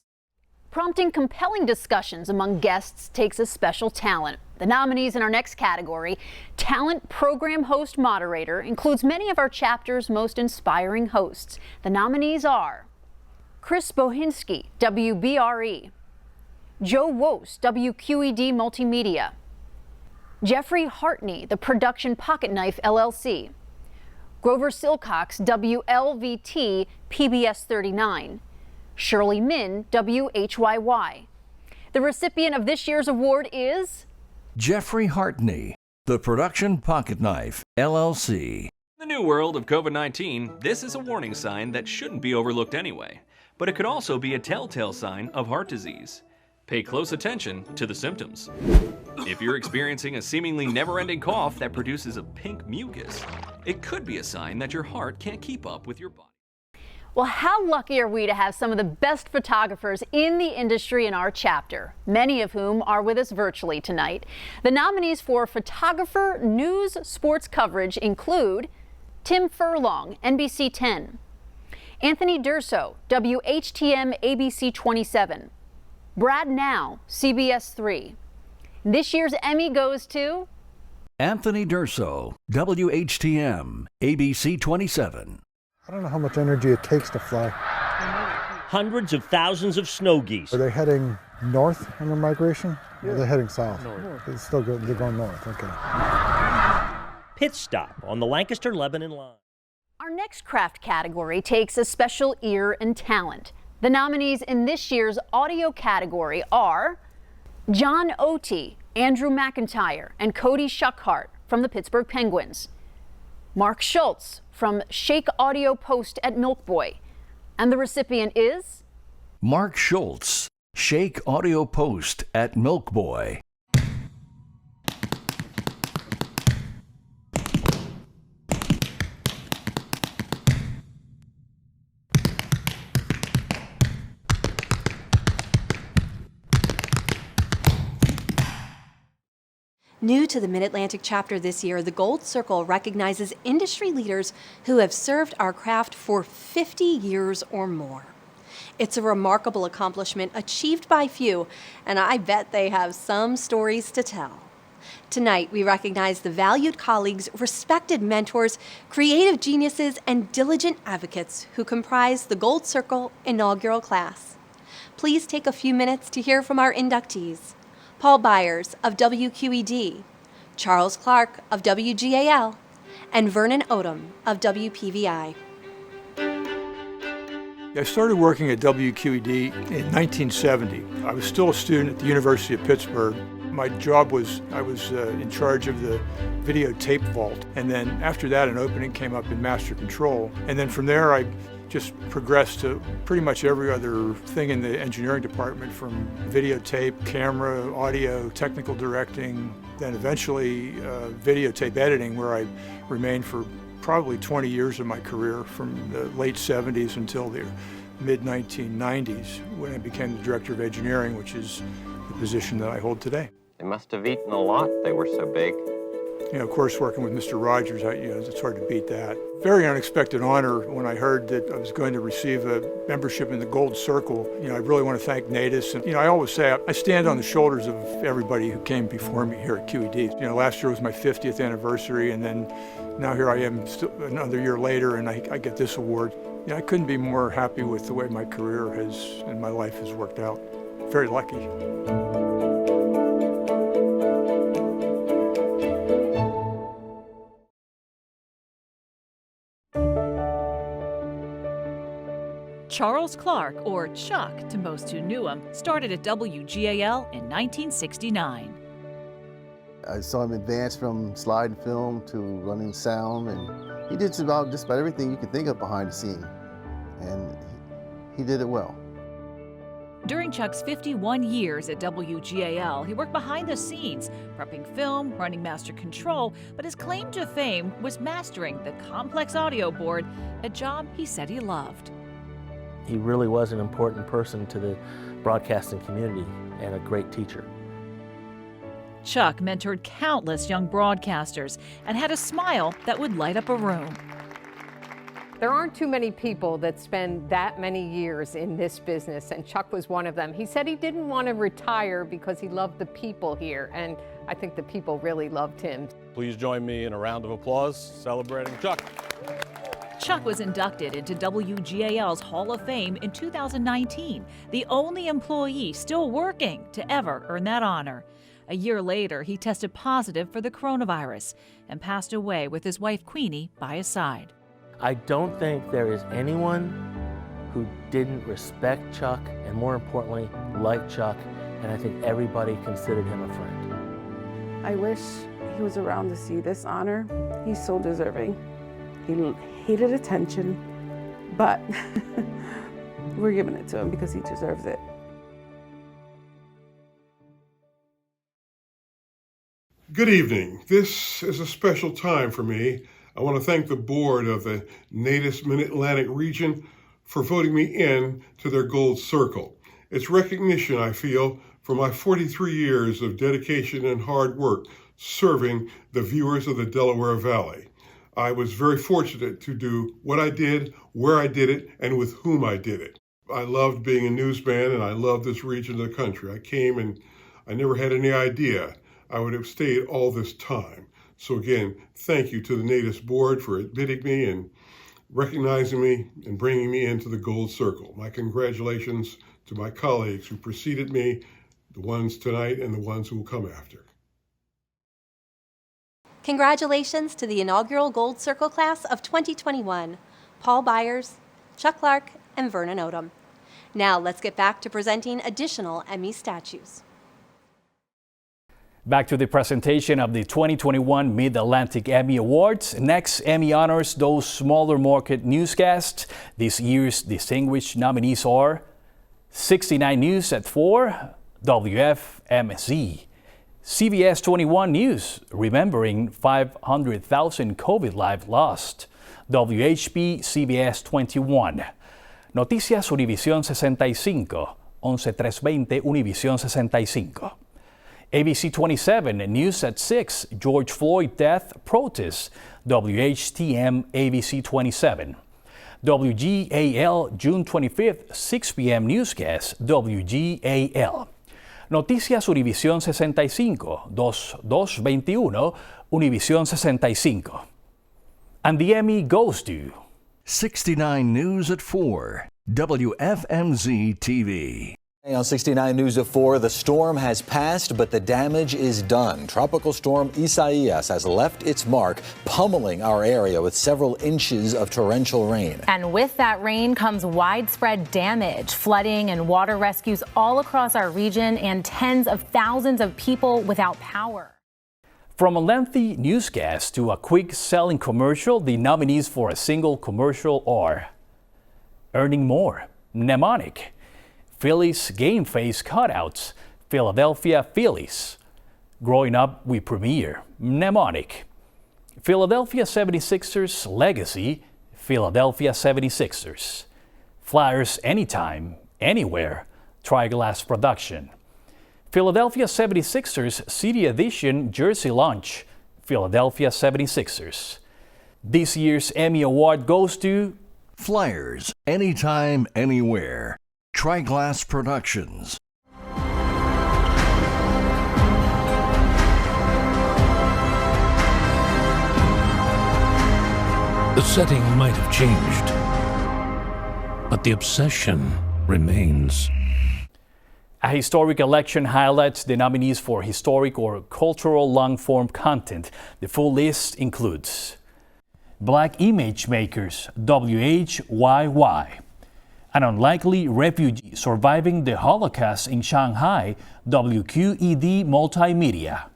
Prompting compelling discussions among guests takes a special talent. The nominees in our next category, Talent Program Host Moderator, includes many of our chapter's most inspiring hosts. The nominees are Chris Bohinski, WBRE; Joe Wose, WQED Multimedia; Jeffrey Hartney, the production Pocket Knife LLC; Grover Silcox, WLVT PBS 39; Shirley Min, WHYY. The recipient of this year's award is Jeffrey Hartney, the production Pocket Knife LLC. In the new world of COVID-19, this is a warning sign that shouldn't be overlooked anyway, but it could also be a telltale sign of heart disease. Pay close attention to the symptoms. If you're experiencing a seemingly never-ending cough that produces a pink mucus, it could be a sign that your heart can't keep up with your body. Well, how lucky are we to have some of the best photographers in the industry in our chapter, many of whom are with us virtually tonight. The nominees for Photographer News Sports Coverage include Tim Furlong, NBC 10; Anthony Durso, WHTM ABC 27; Brad Now, CBS 3. This year's Emmy goes to Anthony Durso, WHTM ABC 27. I don't know how much energy it takes to fly. Hundreds of thousands of snow geese. Are they heading north on their migration? Yeah. Or are they heading south? North. They're going north, okay. Pit stop on the Lancaster-Lebanon line. Our next craft category takes a special ear and talent. The nominees in this year's audio category are John Otey, Andrew McIntyre, and Cody Shuckhart from the Pittsburgh Penguins; Mark Schultz from Shake Audio Post at Milk Boy. And the recipient is Mark Schultz, Shake Audio Post at Milk Boy. New to the Mid-Atlantic chapter this year, the Gold Circle recognizes industry leaders who have served our craft for 50 years or more. It's a remarkable accomplishment achieved by few, and I bet they have some stories to tell. Tonight, we recognize the valued colleagues, respected mentors, creative geniuses, and diligent advocates who comprise the Gold Circle inaugural class. Please take a few minutes to hear from our inductees. Paul Byers of WQED, Charles Clark of WGAL, and Vernon Odom of WPVI. I started working at WQED in 1970. I was still a student at the University of Pittsburgh. My job was, I was in charge of the videotape vault. And then after that, an opening came up in master control. And then from there, I just progressed to pretty much every other thing in the engineering department, from videotape, camera, audio, technical directing, then eventually videotape editing, where I remained for probably 20 years of my career, from the late 70s until the mid-1990s, when I became the director of engineering, which is the position that I hold today. They must have eaten a lot, they were so big. You know, of course, working with Mr. Rogers, it's hard to beat that. Very unexpected honor when I heard that I was going to receive a membership in the Gold Circle. You know, I really want to thank Natus. And, I always say I stand on the shoulders of everybody who came before me here at QED. Last year was my 50th anniversary, and then now here I am another year later, and I get this award. I couldn't be more happy with the way my career and my life has worked out. Very lucky. Charles Clark, or Chuck to most who knew him, started at WGAL in 1969. I saw him advance from slide film to running sound, and he did just about everything you could think of behind the scene, and he did it well. During Chuck's 51 years at WGAL, he worked behind the scenes, prepping film, running master control, but his claim to fame was mastering the complex audio board, a job he said he loved. He really was an important person to the broadcasting community and a great teacher. Chuck mentored countless young broadcasters and had a smile that would light up a room. There aren't too many people that spend that many years in this business, and Chuck was one of them. He said he didn't want to retire because he loved the people here, and I think the people really loved him. Please join me in a round of applause celebrating Chuck. Chuck was inducted into WGAL's Hall of Fame in 2019, the only employee still working to ever earn that honor. A year later, he tested positive for the coronavirus and passed away with his wife Queenie by his side. I don't think there is anyone who didn't respect Chuck and, more importantly, like Chuck, and I think everybody considered him a friend. I wish he was around to see this honor. He's so deserving. He hated attention, but we're giving it to him because he deserves it. Good evening. This is a special time for me. I want to thank the board of the Natus Mid-Atlantic region for voting me in to their Gold Circle. It's recognition, I feel, for my 43 years of dedication and hard work serving the viewers of the Delaware Valley. I was very fortunate to do what I did, where I did it, and with whom I did it. I loved being a newsman, and I loved this region of the country. I came and I never had any idea I would have stayed all this time. So again, thank you to the Natus board for admitting me and recognizing me and bringing me into the Gold Circle. My congratulations to my colleagues who preceded me, the ones tonight and the ones who will come after. Congratulations to the inaugural Gold Circle class of 2021, Paul Byers, Chuck Clark, and Vernon Odom. Now let's get back to presenting additional Emmy statues. Back to the presentation of the 2021 Mid-Atlantic Emmy Awards. Next, Emmy honors those smaller market newscasts. This year's distinguished nominees are 69 News at 4, WFMZ. CBS 21 News, remembering 500,000 COVID lives lost. WHP CBS 21. Noticias Univisión 65, 11320 Univisión 65. ABC 27 News at 6, George Floyd death protest. WHTM ABC 27. WGAL June 25th, 6 p.m. newscast. WGAL. Noticias Univisión 65, 2221 Univisión 65. And the Emmy goes to 69 News at 4, WFMZ TV. On 69 News at 4, the storm has passed, but the damage is done. Tropical storm Isaias has left its mark, pummeling our area with several inches of torrential rain. And with that rain comes widespread damage, flooding and water rescues all across our region, and tens of thousands of people without power. From a lengthy newscast to a quick selling commercial, the nominees for a single commercial are Earning More, Mnemonic, Phillies Game Face Cutouts, Philadelphia Phillies. Growing Up We Premiere, Mnemonic. Philadelphia 76ers Legacy, Philadelphia 76ers. Flyers Anytime, Anywhere, Triglass Production. Philadelphia 76ers City Edition Jersey Lunch, Philadelphia 76ers. This year's Emmy Award goes to Flyers Anytime, Anywhere, Triglass Productions. The setting might have changed, but the obsession remains. A historic election highlights the nominees for historic or cultural long-form content. The full list includes Black Image Makers, WHYY. An Unlikely Refugee Surviving the Holocaust in Shanghai, WQED Multimedia.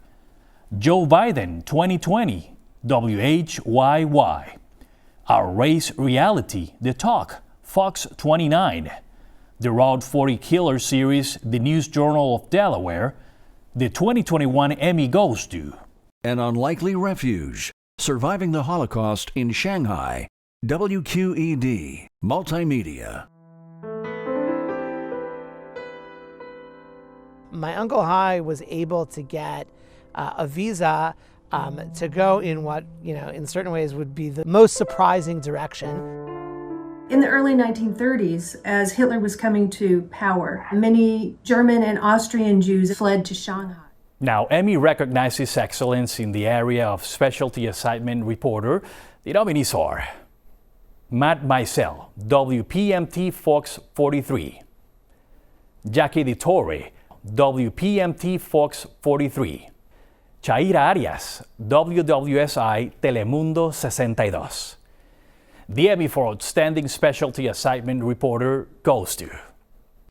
Joe Biden 2020, WHYY. Our Race Reality, The Talk, Fox 29. The Route 40 Killer series, The News Journal of Delaware. The 2021 Emmy goes to An Unlikely Refuge, Surviving the Holocaust in Shanghai, WQED Multimedia. My Uncle Hai was able to get a visa to go in what, in certain ways would be the most surprising direction. In the early 1930s, as Hitler was coming to power, many German and Austrian Jews fled to Shanghai. Now, Emmy recognizes excellence in the area of specialty assignment reporter. The nominees are Matt Meisel, WPMT Fox 43. Jackie DiTorre, WPMT Fox 43. Chaira Arias, WWSI Telemundo 62. The Emmy for Outstanding Specialty Assignment Reporter goes to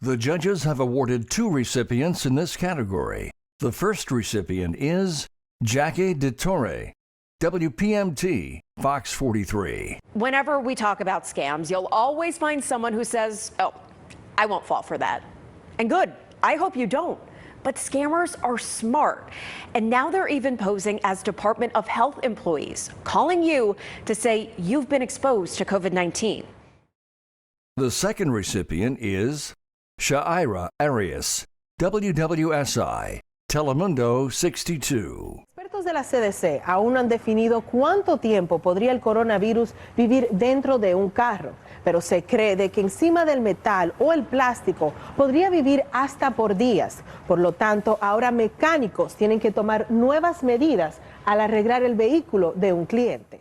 The judges have awarded 2 recipients in this category. The first recipient is Jackie DiTorre, WPMT Fox 43. Whenever we talk about scams, you'll always find someone who says, "Oh, I won't fall for that." And good, I hope you don't. But scammers are smart. And now they're even posing as Department of Health employees, calling you to say you've been exposed to COVID-19. The second recipient is Chaira Arias, WWSI, Telemundo 62. Expertos de la CDC aún no han definido cuánto tiempo podría el coronavirus vivir dentro de un carro, pero se cree de que encima del metal o el plástico podría vivir hasta por días. Por lo tanto, ahora mecánicos tienen que tomar nuevas medidas al arreglar el vehículo de un cliente.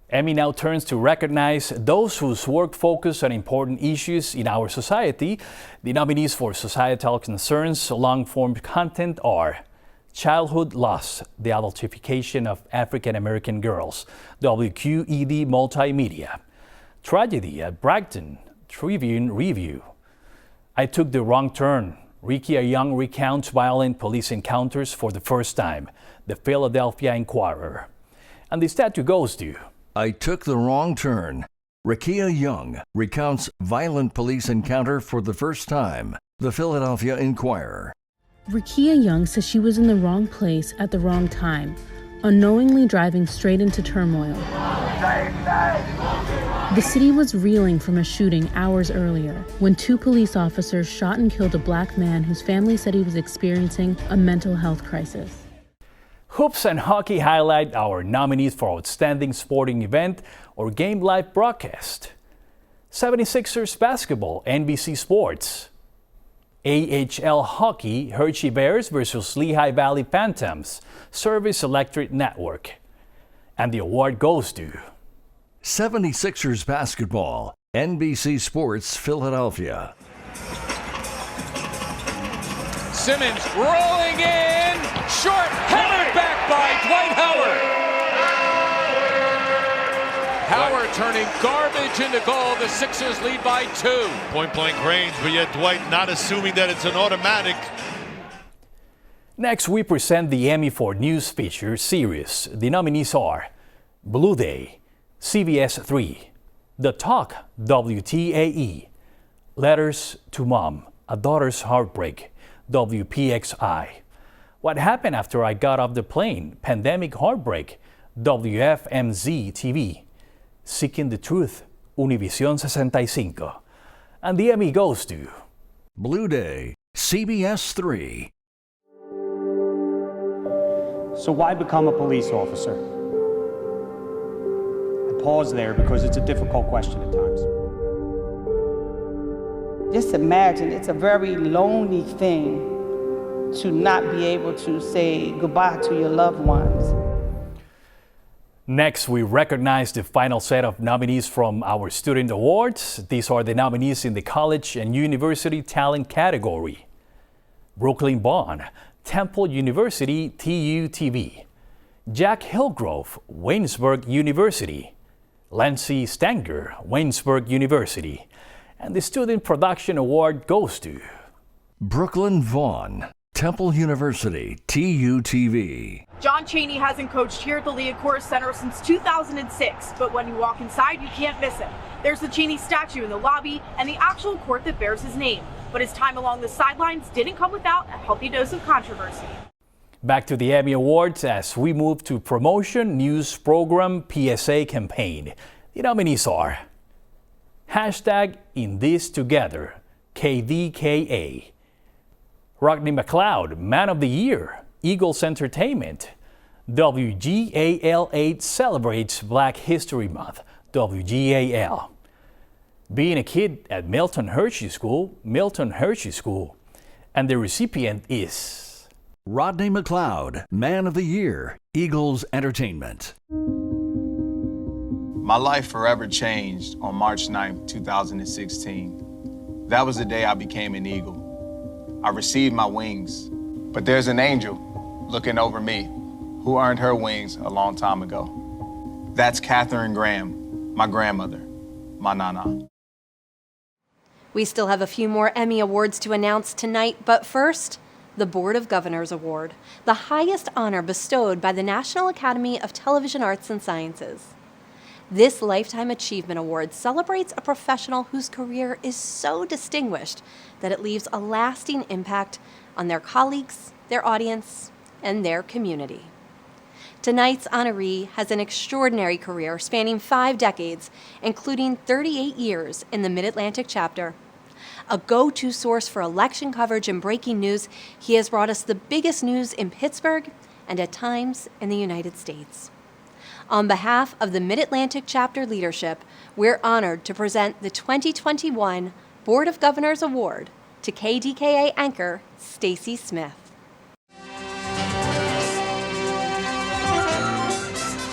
Emmy now turns to recognize those whose work focus on important issues in our society. The nominees for societal concerns long-form content are Childhood Loss, the adultification of African American girls, WQED Multimedia. Tragedy at Bragton, Tribune Review. I Took the Wrong Turn, Ricky A. Young recounts violent police encounters for the first time, the Philadelphia Inquirer. And the statue goes to I Took the Wrong Turn. Ricky Young recounts violent police encounter for the first time, the Philadelphia Inquirer. Rikia Young says she was in the wrong place at the wrong time, unknowingly driving straight into turmoil. The city was reeling from a shooting hours earlier when 2 police officers shot and killed a black man whose family said he was experiencing a mental health crisis. Hoops and hockey highlight our nominees for Outstanding Sporting Event or Game Live Broadcast. 76ers Basketball, NBC Sports. AHL Hockey, Hershey Bears versus Lehigh Valley Phantoms, Service Electric Network. And the award goes to 76ers Basketball, NBC Sports Philadelphia. Simmons rolling in, short, hammered back by Dwight Howard. Howard turning garbage into goal. The Sixers lead by 2. Point-blank range, but yet Dwight not assuming that it's an automatic. Next, we present the Emmy for News Feature Series. The nominees are Blue Day, CBS 3, The Talk, WTAE, Letters to Mom, A Daughter's Heartbreak, WPXI, What Happened After I Got Off the Plane, Pandemic Heartbreak, WFMZ TV, Seeking the Truth, Univision 65. And the Emmy goes to Blue Day, CBS 3. So why become a police officer? I pause there because it's a difficult question at times. Just imagine, it's a very lonely thing to not be able to say goodbye to your loved ones. Next, we recognize the final set of nominees from our Student Awards. These are the nominees in the College and University Talent category. Brooklyn Bond, Temple University TU-TV. Jack Hillgrove, Waynesburg University. Lancy Stanger, Waynesburg University. And the Student Production Award goes to Brooklyn Vaughn, Temple University TU-TV. John Chaney hasn't coached here at the Liacouras Center since 2006, but when you walk inside, you can't miss him. There's the Chaney statue in the lobby and the actual court that bears his name. But his time along the sidelines didn't come without a healthy dose of controversy. Back to the Emmy Awards as we move to Promotion, News Program, PSA Campaign. The nominees are Hashtag In This Together, KDKA. Rodney McLeod, Man of the Year, Eagles Entertainment. WGAL 8 celebrates Black History Month, WGAL. Being a kid at Milton Hershey School, and the recipient is Rodney McLeod, Man of the Year, Eagles Entertainment. My life forever changed on March 9th, 2016. That was the day I became an Eagle. I received my wings, but there's an angel looking over me who earned her wings a long time ago. That's Katharine Graham, my grandmother, my nana. We still have a few more Emmy Awards to announce tonight, but first, the Board of Governors Award, the highest honor bestowed by the National Academy of Television Arts and Sciences. This Lifetime Achievement Award celebrates a professional whose career is so distinguished that it leaves a lasting impact on their colleagues, their audience, and their community. Tonight's honoree has an extraordinary career spanning 5 decades, including 38 years in the Mid-Atlantic chapter. A go-to source for election coverage and breaking news, he has brought us the biggest news in Pittsburgh and at times in the United States. On behalf of the Mid-Atlantic Chapter leadership, we're honored to present the 2021 Board of Governors Award to KDKA anchor Stacy Smith.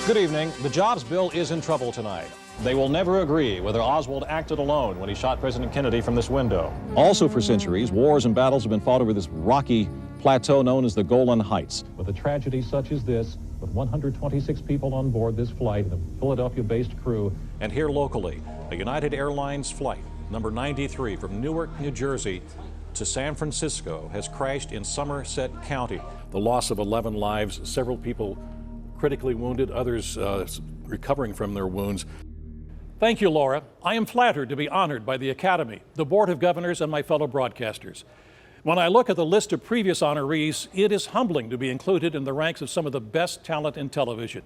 Good evening. The jobs bill is in trouble tonight. They will never agree whether Oswald acted alone when he shot President Kennedy from this window. Also for centuries, wars and battles have been fought over this rocky plateau known as the Golan Heights. With a tragedy such as this, with 126 people on board this flight, the Philadelphia-based crew, and here locally, a United Airlines flight, number 93 from Newark, New Jersey to San Francisco, has crashed in Somerset County. The loss of 11 lives, several people critically wounded, others recovering from their wounds. Thank you, Laura. I am flattered to be honored by the Academy, the Board of Governors, and my fellow broadcasters. When I look at the list of previous honorees, it is humbling to be included in the ranks of some of the best talent in television.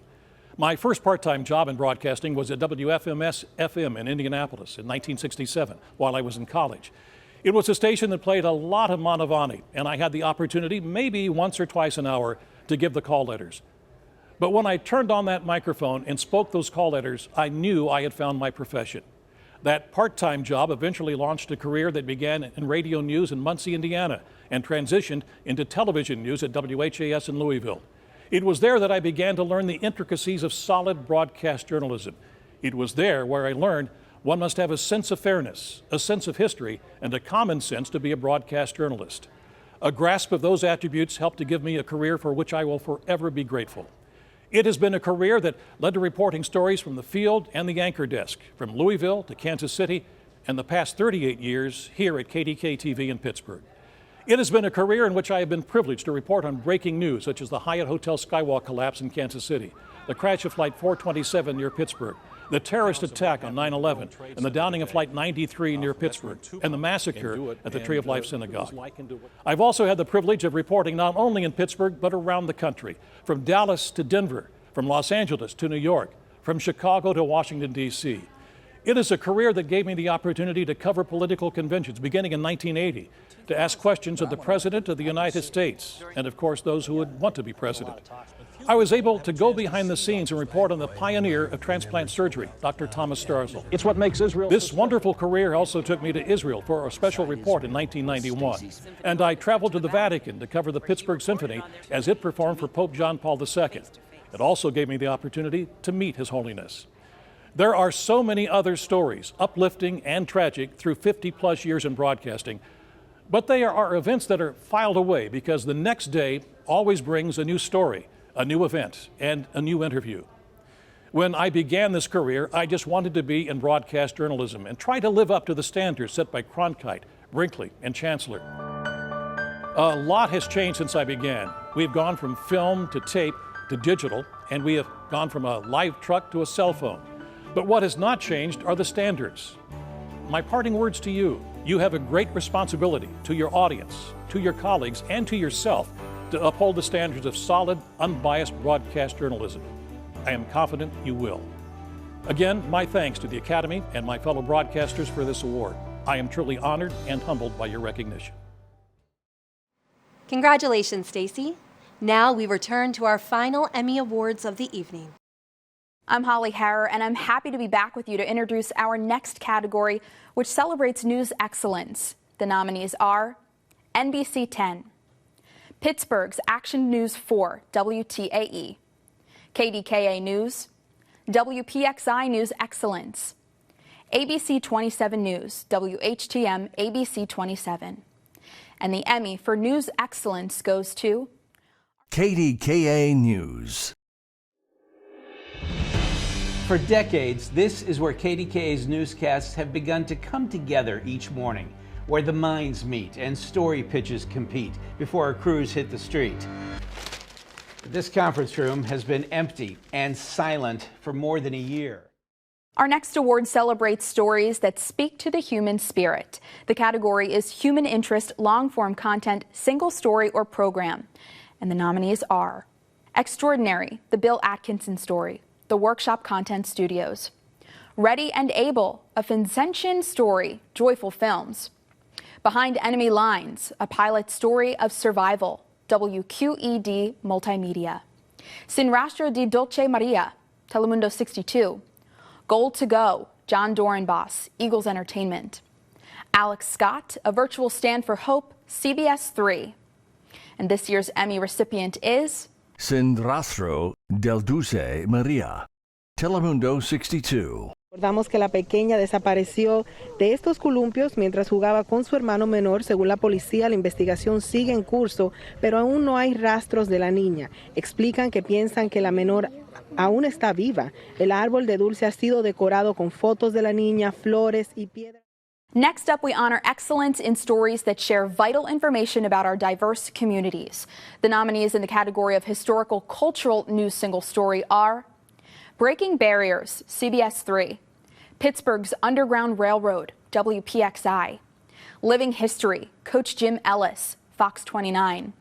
My first part-time job in broadcasting was at WFMS-FM in Indianapolis in 1967 while I was in college. It was a station that played a lot of Mantovani, and I had the opportunity, maybe once or twice an hour, to give the call letters. But when I turned on that microphone and spoke those call letters, I knew I had found my profession. That part-time job eventually launched a career that began in radio news in Muncie, Indiana, and transitioned into television news at WHAS in Louisville. It was there that I began to learn the intricacies of solid broadcast journalism. It was there where I learned one must have a sense of fairness, a sense of history, and a common sense to be a broadcast journalist. A grasp of those attributes helped to give me a career for which I will forever be grateful. It has been a career that led to reporting stories from the field and the anchor desk, from Louisville to Kansas City, and the past 38 years here at KDK-TV in Pittsburgh. It has been a career in which I have been privileged to report on breaking news, such as the Hyatt Hotel Skywalk collapse in Kansas City, the crash of Flight 427 near Pittsburgh, the terrorist attack on 9/11, and the downing of Flight 93 near Pittsburgh, and the massacre at the Tree of Life Synagogue. I've also had the privilege of reporting not only in Pittsburgh, but around the country, from Dallas to Denver, from Los Angeles to New York, from Chicago to Washington, D.C. It is a career that gave me the opportunity to cover political conventions beginning in 1980, to ask questions of the President of the United States, and of course those who would want to be president. I was able to go behind the scenes and report on the pioneer of transplant surgery, Dr. Thomas Starzl. It's what makes Israel. This wonderful career also took me to Israel for a special report in 1991. And I traveled to the Vatican to cover the Pittsburgh Symphony as it performed for Pope John Paul II. It also gave me the opportunity to meet His Holiness. There are so many other stories, uplifting and tragic, through 50-plus years in broadcasting, but they are events that are filed away because the next day always brings a new story, a new event, and a new interview. When I began this career, I just wanted to be in broadcast journalism and try to live up to the standards set by Cronkite, Brinkley, and Chancellor. A lot has changed since I began. We've gone from film to tape to digital, and we have gone from a live truck to a cell phone. But what has not changed are the standards. My parting words to you: you have a great responsibility to your audience, to your colleagues, and to yourself to uphold the standards of solid, unbiased broadcast journalism. I am confident you will. Again, my thanks to the Academy and my fellow broadcasters for this award. I am truly honored and humbled by your recognition. Congratulations, Stacy. Now we return to our final Emmy Awards of the evening. I'm Holly Harrer, and I'm happy to be back with you to introduce our next category, which celebrates news excellence. The nominees are NBC 10, Pittsburgh's Action News 4, WTAE, KDKA News, WPXI News Excellence, ABC 27 News, WHTM ABC 27. And the Emmy for News Excellence goes to KDKA News. For decades, this is where KDKA's newscasts have begun to come together each morning, where the minds meet and story pitches compete before our crews hit the street. This conference room has been empty and silent for more than a year. Our next award celebrates stories that speak to the human spirit. The category is Human Interest Long-Form Content Single Story or Program. And the nominees are Extraordinary, the Bill Atkinson Story, the Workshop Content Studios, Ready and Able, a Vincentian story, Joyful Films, Behind Enemy Lines, a pilot story of survival, WQED Multimedia, Sin Rastro di Dolce Maria, Telemundo 62, Gold to Go, John Dorenbos, Eagles Entertainment, Alex Scott, A Virtual Stand for Hope, CBS 3. And this year's Emmy recipient is Sin Rastro del Dulce Maria, Telemundo 62. Recordamos que la pequeña desapareció de estos columpios mientras jugaba con su hermano menor. Según la policía, la investigación sigue en curso, pero aún no hay rastros de la niña. Explican que piensan que la menor aún está viva. El árbol de dulce ha sido decorado con fotos de la niña, flores y piedras. Next up, we honor excellence in stories that share vital information about our diverse communities. The nominees in the category of historical cultural news single story are Breaking Barriers, CBS 3, Pittsburgh's Underground Railroad, WPXI, Living History, Coach Jim Ellis, Fox 29,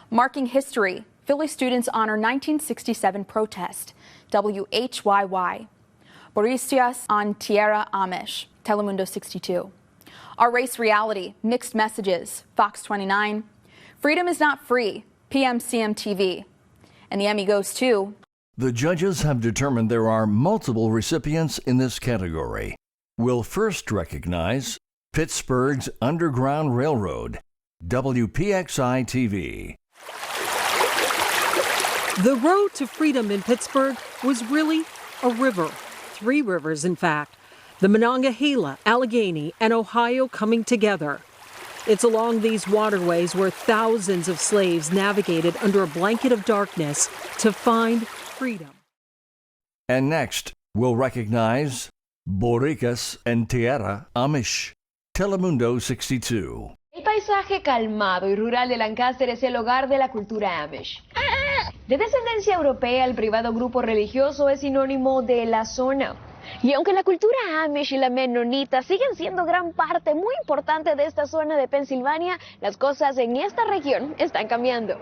Marking History, Philly Students Honor 1967 Protest, WHYY, Boricias on Tierra Amish, Telemundo 62, Our Race Reality, Mixed Messages, Fox 29, Freedom is Not Free, PMCM TV, and the Emmy goes to... The judges have determined there are multiple recipients in this category. We'll first recognize Pittsburgh's Underground Railroad, WPXI TV. The road to freedom in Pittsburgh was really a river. 3 rivers, in fact. The Monongahela, Allegheny, and Ohio coming together. It's along these waterways where thousands of slaves navigated under a blanket of darkness to find freedom. And next, we'll recognize Boricas en Tierra Amish, Telemundo 62. El paisaje calmado y rural de Lancaster es el hogar de la cultura Amish. De descendencia europea, el privado grupo religioso es sinónimo de la zona. Y aunque la cultura Amish y la menonita siguen siendo gran parte muy importante de esta zona de Pensilvania, las cosas en esta región están cambiando.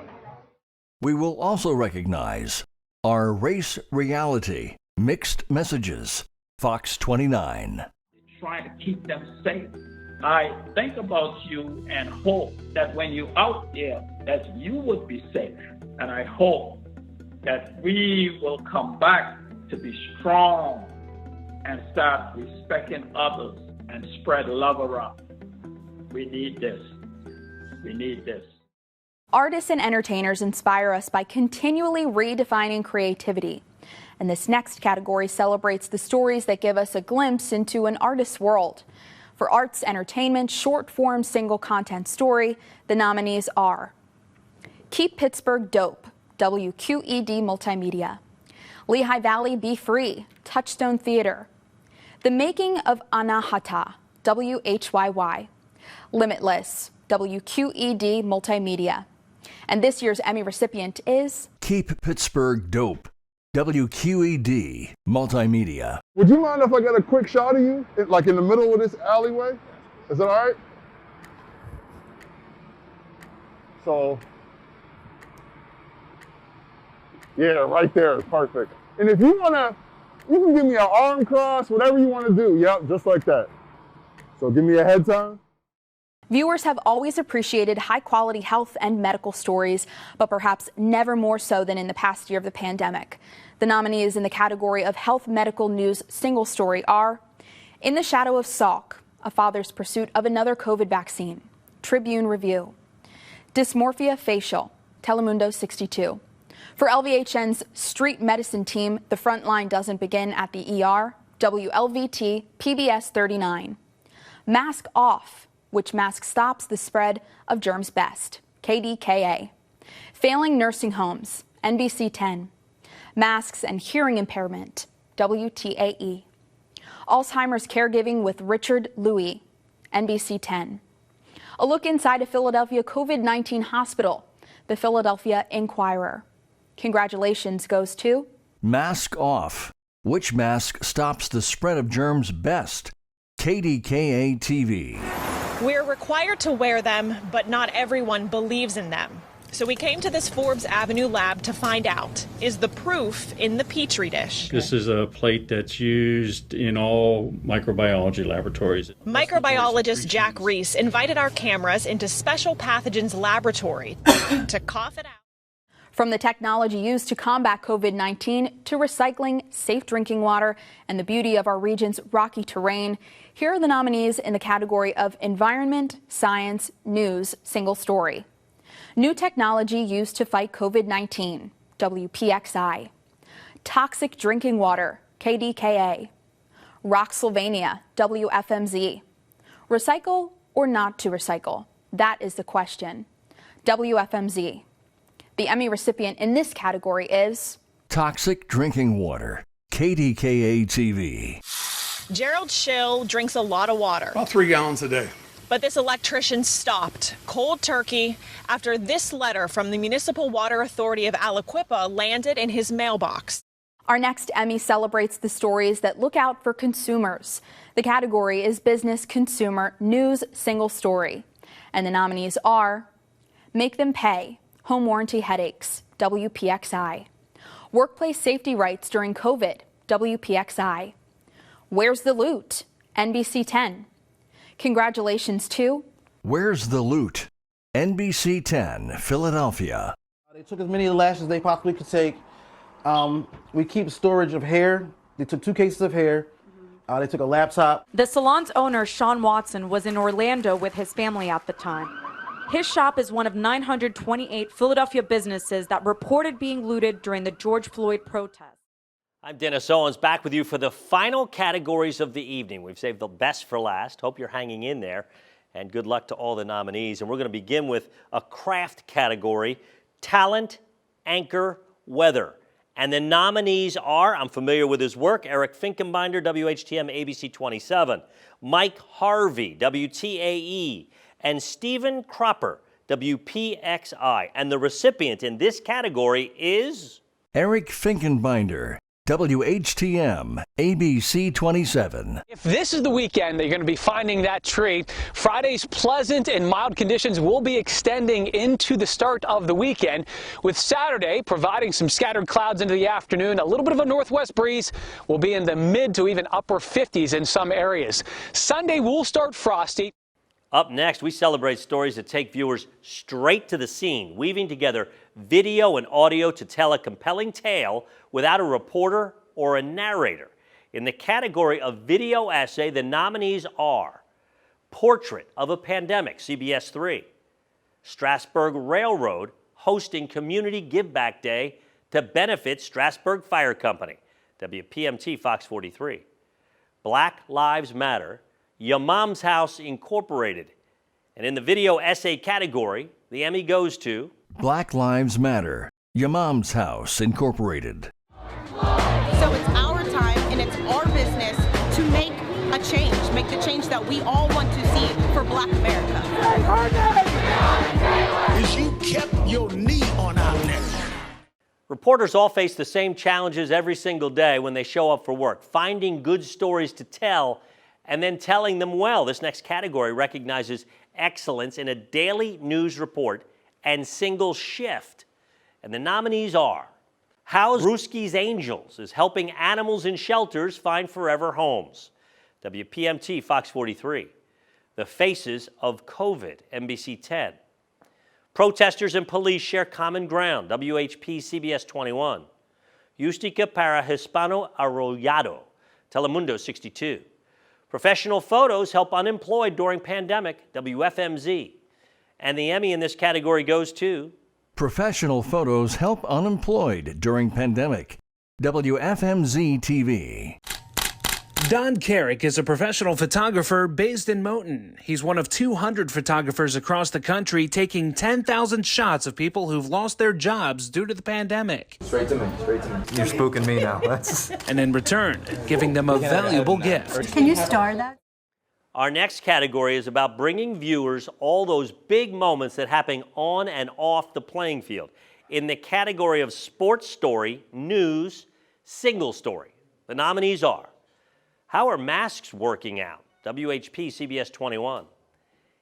We will also recognize Our Race Reality, Mixed Messages, Fox 29. Try to keep them safe. I think about you and hope that when you're out there, that you would be safe. And I hope that we will come back to be strong and start respecting others and spread love around. We need this. We need this. Artists and entertainers inspire us by continually redefining creativity. And this next category celebrates the stories that give us a glimpse into an artist's world. For Arts Entertainment Short-Form Single Content Story, the nominees are Keep Pittsburgh Dope, WQED Multimedia; Lehigh Valley Be Free, Touchstone Theater; The Making of Anahata, WHYY; Limitless, WQED Multimedia. And this year's Emmy recipient is Keep Pittsburgh Dope, WQED Multimedia. Would you mind if I got a quick shot of you, like in the middle of this alleyway? Is that all right? So, yeah, right there is perfect. And if you wanna, you can give me an arm cross, whatever you wanna do. Yep, just like that. So give me a head turn. Viewers have always appreciated high-quality health and medical stories, but perhaps never more so than in the past year of the pandemic. The nominees in the category of Health Medical News Single Story are In the Shadow of Salk, a father's pursuit of another COVID vaccine, Tribune Review; Dysmorphia Facial, Telemundo 62. For LVHN's Street Medicine team, the front line doesn't begin at the ER, WLVT PBS 39. Mask Off, which mask stops the spread of germs best, KDKA. Failing Nursing Homes, NBC 10. Masks and Hearing Impairment, WTAE. Alzheimer's Caregiving with Richard Louis, NBC 10. A look inside a Philadelphia COVID-19 hospital, the Philadelphia Inquirer. Congratulations goes to Mask Off, which mask stops the spread of germs best, KDKA TV. We're required to wear them, but not everyone believes in them. So we came to this Forbes Avenue lab to find out, is the proof in the Petri dish? This is a plate that's used in all microbiology laboratories. Microbiologist Jack Reese invited our cameras into Special Pathogens Laboratory to cough it out. From the technology used to combat COVID-19 to recycling, safe drinking water, and the beauty of our region's rocky terrain, here are the nominees in the category of Environment, Science, News, Single Story. New technology used to fight COVID-19, WPXI. Toxic drinking water, KDKA. Rocksylvania, WFMZ. Recycle or not to recycle? That is the question. WFMZ. The Emmy recipient in this category is Toxic Drinking Water, KDKA TV. Gerald Schill drinks a lot of water. About 3 gallons a day. But this electrician stopped cold turkey after this letter from the Municipal Water Authority of Aliquippa landed in his mailbox. Our next Emmy celebrates the stories that look out for consumers. The category is Business Consumer News Single Story. And the nominees are Make Them Pay, Home Warranty Headaches, WPXI. Workplace Safety Rights During COVID, WPXI. Where's the Loot, NBC 10. Congratulations to Where's the Loot, NBC 10, Philadelphia. They took as many lashes as they possibly could take. We keep storage of hair. They took 2 cases of hair. They took a laptop. The salon's owner, Sean Watson, was in Orlando with his family at the time. His shop is one of 928 Philadelphia businesses that reported being looted during the George Floyd protest. I'm Dennis Owens, back with you for the final categories of the evening. We've saved the best for last. Hope you're hanging in there. And good luck to all the nominees. And we're going to begin with a craft category, talent, anchor, weather. And the nominees are, I'm familiar with his work, Eric Finkenbinder, WHTM ABC 27, Mike Harvey, WTAE, and Stephen Cropper, WPXI. And the recipient in this category is Eric Finkenbinder, WHTM ABC 27. If this is the weekend that you're going to be finding that tree, Friday's pleasant and mild conditions will be extending into the start of the weekend, with Saturday providing some scattered clouds into the afternoon. A little bit of a northwest breeze will be in the mid to even upper 50s in some areas. Sunday will start frosty. Up next, we celebrate stories that take viewers straight to the scene, weaving together video and audio to tell a compelling tale without a reporter or a narrator. In the category of video essay, the nominees are Portrait of a Pandemic, CBS 3, Strasburg Railroad hosting Community Give Back Day to benefit Strasburg Fire Company, WPMT Fox 43, Black Lives Matter, Your Mom's House Incorporated. And in the video essay category, the Emmy goes to Black Lives Matter, Your Mom's House Incorporated. So it's our time and it's our business to make a change, make the change that we all want to see for Black America. Is you kept your knee on our neck. Reporters all face the same challenges every single day when they show up for work, finding good stories to tell and then telling them well. This next category recognizes excellence in a daily news report and single shift. And the nominees are How Brewski's Angels is helping animals in shelters find forever homes, WPMT Fox 43, The Faces of COVID, NBC 10. Protesters and police share common ground, WHP CBS 21. Justica para Hispano Arrollado, Telemundo 62. Professional photos help unemployed during pandemic, WFMZ. And the Emmy in this category goes to Professional Photos Help Unemployed During Pandemic, WFMZ TV. Don Carrick is a professional photographer based in Moton. He's one of 200 photographers across the country taking 10,000 shots of people who've lost their jobs due to the pandemic. Straight to me. You're spooking me now. And in return, giving them a valuable gift. Can you star that? Our next category is about bringing viewers all those big moments that happen on and off the playing field. In the category of sports story, news, single story, the nominees are How are masks working out? WHP CBS 21.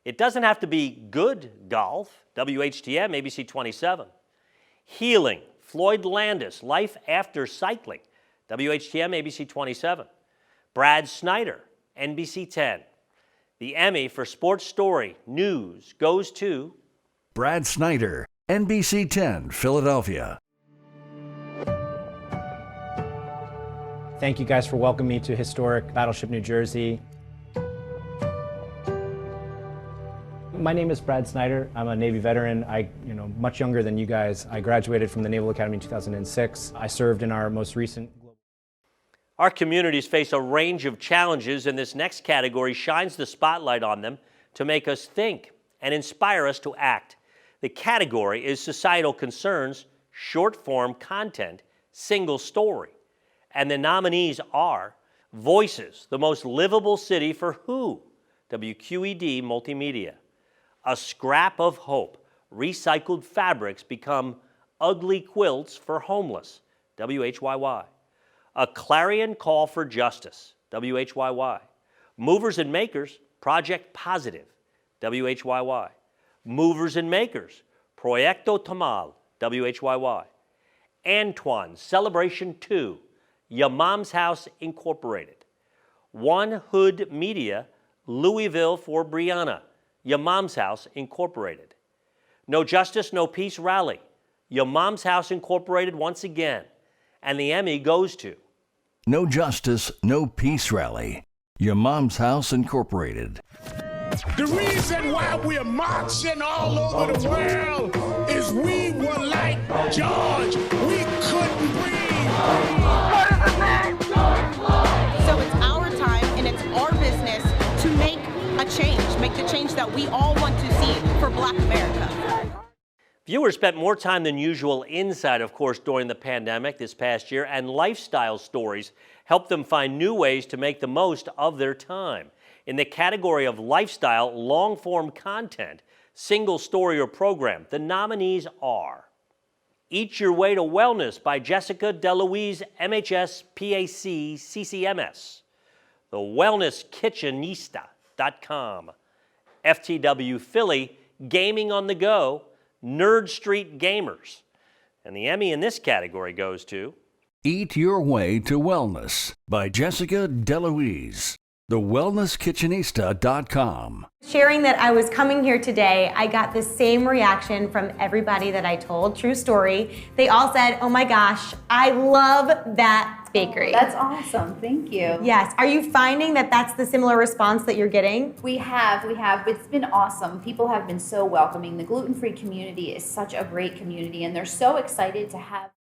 It doesn't have to be good golf, WHTM ABC 27. Healing, Floyd Landis, Life After Cycling, WHTM ABC 27. Brad Snyder, NBC 10. The Emmy for Sports Story News goes to Brad Snyder, NBC 10, Philadelphia. Thank you guys for welcoming me to historic Battleship, New Jersey. My name is Brad Snyder. I'm a Navy veteran. Much younger than you guys. I graduated from the Naval Academy in 2006. I served in our most recent. Our communities face a range of challenges, and this next category shines the spotlight on them to make us think and inspire us to act. The category is Societal Concerns, Short-Form Content, Single Story. And the nominees are Voices, the most livable city for who? WQED Multimedia. A Scrap of Hope, recycled fabrics become ugly quilts for homeless, WHYY. A Clarion Call for Justice, WHYY. Movers and Makers, Project Positive, WHYY. Movers and Makers, Proyecto Tamal, WHYY. Antoine, Celebration 2, Your Mom's House Incorporated. One Hood Media, Louisville for Brianna, Your Mom's House Incorporated. No Justice, No Peace Rally, Your Mom's House Incorporated once again. And the Emmy goes to No Justice, No Peace Rally, Your Mom's House Incorporated. The reason why we're marching all over the world is we were like George. We couldn't breathe. So it's our time and it's our business to make a change, make the change that Viewers spent more time than usual inside, of course, during the pandemic this past year, and lifestyle stories helped them find new ways to make the most of their time. In the category of lifestyle, long-form content, single story or program, the nominees are Eat Your Way to Wellness by Jessica DeLuise, MHS, PAC, CCMS, The WellnessKitchenista.com, FTW Philly, Gaming on the Go, Nerd Street Gamers. And the Emmy in this category goes to Eat Your Way to Wellness by Jessica DeLuise, thewellnesskitchenista.com. Sharing that I was coming here today, I got the same reaction from everybody that I told. True story. They all said, oh my gosh, I love that bakery. That's awesome. Thank you. Yes. Are you finding that that's the similar response that you're getting? We have. It's been awesome. People have been so welcoming. The gluten-free community is such a great community, and they're so excited to have.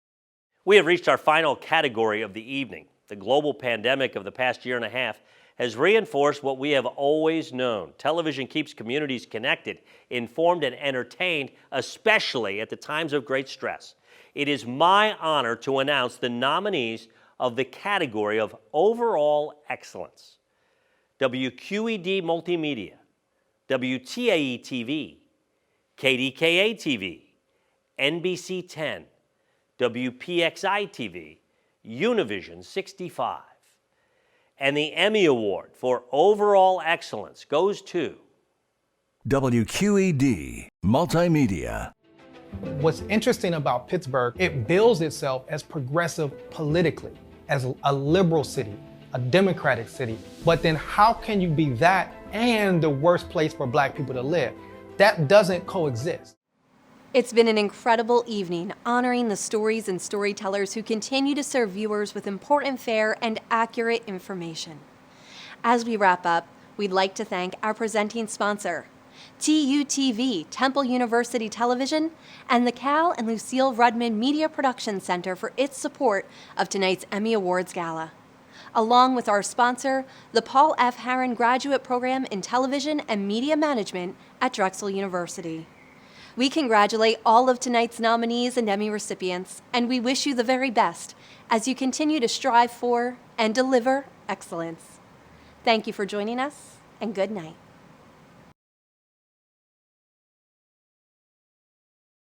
We have reached our final category of the evening. The global pandemic of the past year and a half has reinforced what we have always known. Television keeps communities connected, informed, and entertained, especially at the times of great stress. It is my honor to announce the nominees of the category of Overall Excellence. WQED Multimedia, WTAE TV, KDKA TV, NBC 10, WPXI TV, Univision 65. And the Emmy Award for Overall Excellence goes to WQED Multimedia. What's interesting about Pittsburgh, it bills itself as progressive politically, as a liberal city, a democratic city. But then how can you be that and the worst place for Black people to live? That doesn't coexist. It's been an incredible evening honoring the stories and storytellers who continue to serve viewers with important, fair, and accurate information. As we wrap up, we'd like to thank our presenting sponsor, TUTV, Temple University Television, and the Cal and Lucille Rudman Media Production Center for its support of tonight's Emmy Awards Gala. Along with our sponsor, the Paul F. Harron Graduate Program in Television and Media Management at Drexel University. We congratulate all of tonight's nominees and Emmy recipients, and we wish you the very best as you continue to strive for and deliver excellence. Thank you for joining us, and good night.